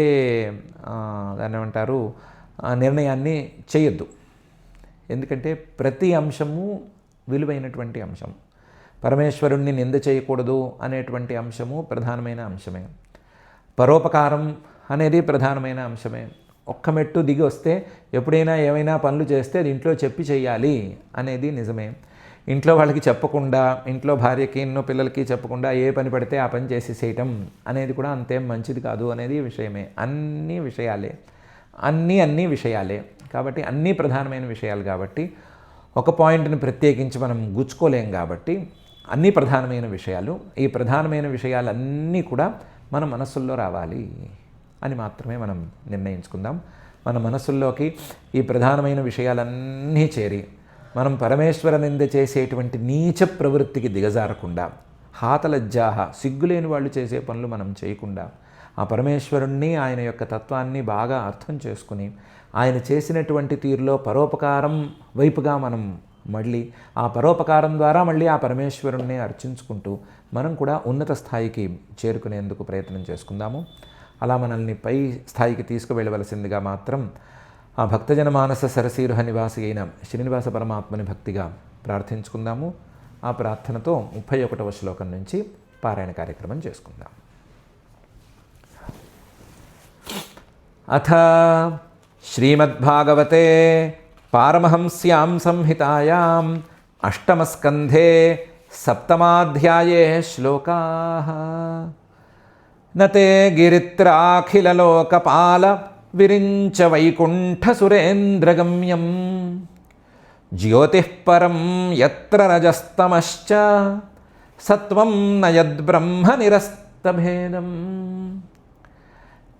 దాన్ని ఏమంటారు నిర్ణయాన్ని చేయొద్దు. ఎందుకంటే ప్రతి అంశము విలువైనటువంటి అంశం. పరమేశ్వరుణ్ణి నింద చేయకూడదు అనేటువంటి అంశము ప్రధానమైన అంశమే. పరోపకారం అనేది ప్రధానమైన అంశమే. ఒక్క మెట్టు దిగి వస్తే ఎప్పుడైనా ఏమైనా పనులు చేస్తే అది ఇంట్లో చెప్పి చేయాలి అనేది నిజమే. ఇంట్లో వాళ్ళకి చెప్పకుండా, ఇంట్లో భార్యకి ఎన్నో పిల్లలకి చెప్పకుండా ఏ పని పడితే ఆ పని చేసేసేయటం అనేది కూడా అంతేం మంచిది కాదు అనేది విషయమే. అన్ని విషయాలే కాబట్టి అన్నీ ప్రధానమైన విషయాలు కాబట్టి ఒక పాయింట్ని ప్రత్యేకించి మనం గుచ్చుకోలేం. కాబట్టి అన్నీ ప్రధానమైన విషయాలు. ఈ ప్రధానమైన విషయాలన్నీ కూడా మన మనస్సుల్లో రావాలి అని మాత్రమే మనం నిర్ణయించుకుందాం. మన మనస్సుల్లోకి ఈ ప్రధానమైన విషయాలన్నీ చేరి మనం పరమేశ్వర నింద చేసేటువంటి నీచ ప్రవృత్తికి దిగజారకుండా, హాతలజ్జాహ సిగ్గులేని వాళ్ళు చేసే పనులు మనం చేయకుండా, ఆ పరమేశ్వరుణ్ణి, ఆయన యొక్క తత్వాన్ని బాగా అర్థం చేసుకుని ఆయన చేసినటువంటి తీరులో పరోపకారం వైపుగా మనం మళ్ళీ ఆ పరోపకారం ద్వారా మళ్ళీ ఆ పరమేశ్వరుణ్ణి అర్చించుకుంటూ మనం కూడా ఉన్నత స్థాయికి చేరుకునేందుకు ప్రయత్నం చేసుకుందాము. అలా మనల్ని పై స్థాయికి తీసుకువెళ్ళవలసిందిగా మాత్రం ఆ భక్తజన మానస సరసీరుహ నివాసి అయిన శ్రీనివాస పరమాత్మని భక్తిగా ప్రార్థించుకుందాము. ఆ ప్రార్థనతో 31వ శ్లోకం నుంచి పారాయణ కార్యక్రమం చేసుకుందాం. అథ శ్రీమద్భాగవతే పారమహంస్యాం సంహితాయాం అష్టమస్కంధే సప్తమాధ్యాయే శ్లోకాః. నతే గిరిత్రాఖిలలోకపాల విరించ వైకుంఠసురేంద్రగమ్యం జ్యోతిః పరం యత్ర రజస్తమశ్చ సత్వం నయద్బ్రహ్మ నిరస్తభేదం.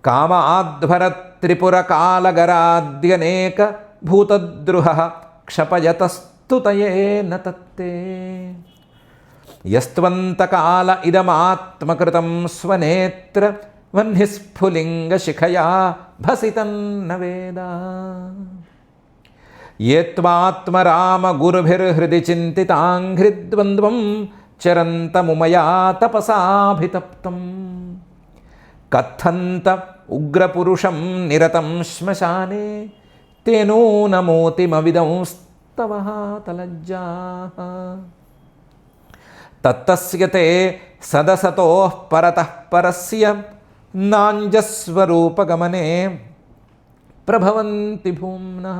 కామాధ్వరత్రిపురకాలగరాద్యనేక భూతద్రుహః క్షపయతస్తుతయే న తత్తే. యస్త్వంతకాల ఇదమాత్మకృతం స్వనేత్ర వహ్నిస్ఫులింగశిఖయా భసితన్న వేద. ఏ త్వాత్మరామగురుభిర్హృది చింతితాంఘ్రిద్వంద్వం చరంతముమయా తపసాభితప్తం. కథంత ఉగ్రపురుషం నిరతం శ్మశానే తేనూనమోతిమవిదంస్తవ హాతలజ్జాః. తత్తస్య తే సదసతోః పరతః పరస్య నాంజస్వరూపగమనే ప్రభవంతి భూమ్నః.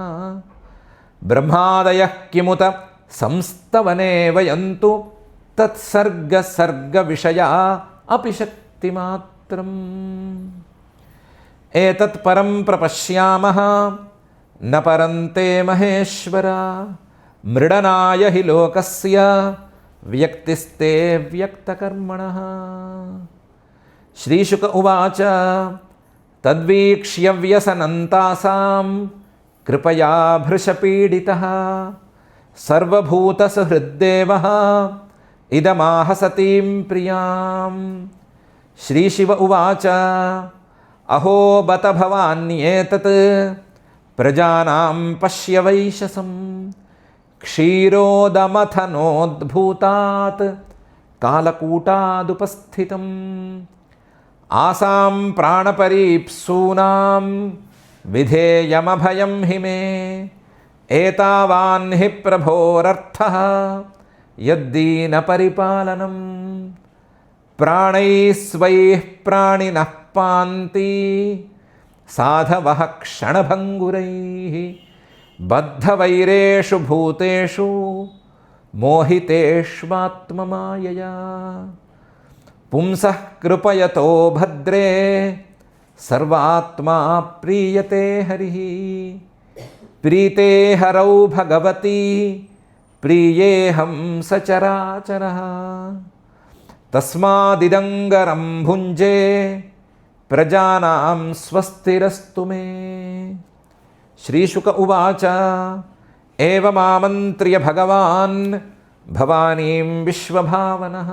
బ్రహ్మాదయః కిముత సంస్తవనే వయంతు తత్సర్గసర్గవిషయా అపి శక్తిమాత్రం. ఏతత్ పరం ప్రపశ్యామః న పరంతే మహేశ్వర. మృడనాయ హి లోకస్య వ్యక్తిస్తే వ్యక్తకర్మణః. శ్రీశుక ఉవాచ తద్వీక్ష్య వ్యసనంతాసాం కృపయా భృశపీడితః సర్వభూతసుహృద్దేవః ఇదమాహ సతీం ప్రియాం. శ్రీశివ ఉవాచ అహో బత భవాన్యేతత్ ప్రజానాం పశ్య వైశసం. క్షీరోదమథనోద్భూతాత్ కాలకూటాదుపస్థితం. ఆసాం ప్రాణపరీప్సూనాం విధేయమభయం హి మే. ఏతావాన్ హి ప్రభోరర్థః యద్దీన పరిపాలనం. ప్రాణైస్వైః ప్రాణినః పాంతి సాధవః క్షణభంగురైః. బద్ధవైరేషు భూతేషు మోహితేష్వాత్మమాయయా. పుంసః కృపయతో భద్రే సర్వాత్మా ప్రీయతే హరిః. ప్రీతే హరౌ భగవతి ప్రియేహం సచరాచరః. తస్మాదిదంగరం భుంజే ప్రజానాం స్వస్తిరస్తు మే. శ్రీశుక ఉవాచ ఏవమామంత్ర్య భగవాన్ భవానీం విశ్వభావనః.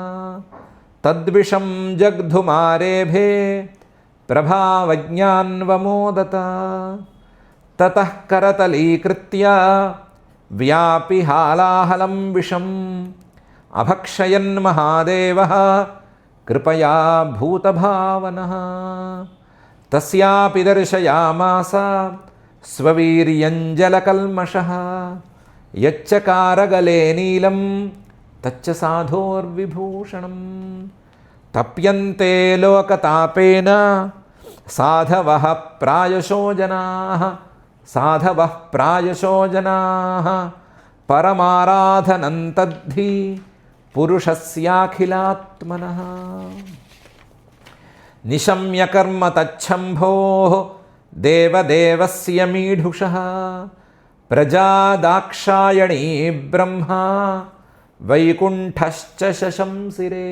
తద్విషం జగ్ధుమారేభే ప్రభావజ్ఞాన్వమోదత. తతః కరతలీకృత్య వ్యాపి హాలాహలం విషం అభక్షయన్ మహాదేవః कृपया भूतभावनः तस्यापि दर्शयामास स्ववीर्यञ्जलकल्मषः यच्चकारगले नीलं तच्च साधोर्विभूषणं तप्यन्ते लोकतापेन साधवः प्रायशो जनाः परमाराधनं तद्धि पुरुषस्याखिलात्मनः निशम्य कर्म तच्छम्भोः देवदेवस्य मीढुषः प्रजादाक्षायणी ब्रह्मा वैकुण्ठश्च शशंसिरे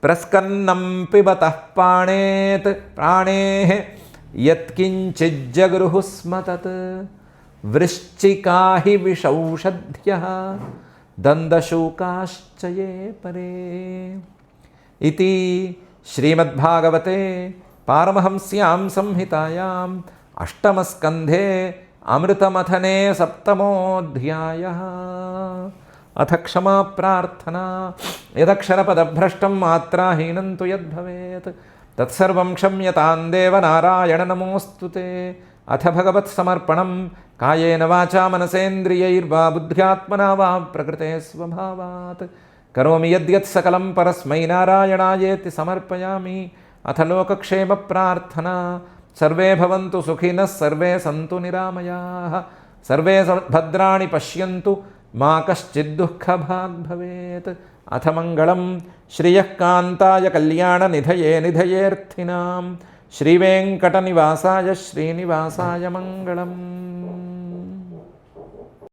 प्रस्कन्नं पिबतः प्राणेः यत्किञ्चिज्जगृहुः स्म तत् वृश्चिका हि विषौषध्यः दन्दशूकाश्च ये परे इति श्रीमद्भागवते पारमहंस्यां संहितायाम् अष्टमस्कन्धे अमृतमथने सप्तमोऽध्यायः। अथ क्षमा प्रार्थना। यदक्षरपदभ्रष्टं मात्राहीनं तु यद्भवेत् तत्सर्वं क्षम्यतां देव नारायण नमोऽस्तु ते। अथ भगवत्समर्पणं कायेन वाचा मनसेन्द्रियैर्वा बुद्ध्यात्मना वा प्रकृते स्वभावात् करोमि यद्यत् सकलं परस्मै नारायणायेति समर्पयामि। अथ लोकक्षेमप्रार्थना। सर्वे भवन्तु सुखिनः सर्वे सन्तु निरामयाः सर्वे भद्राणि पश्यन्तु मा कश्चित् दुःखभाग् भवेत्। अथ मङ्गलं श्रियः कान्ताय कल्याणनिधये निधयेऽर्थिनां श्रीवेङ्कटनिवासाय श्रीनिवासाय मङ्गलम्।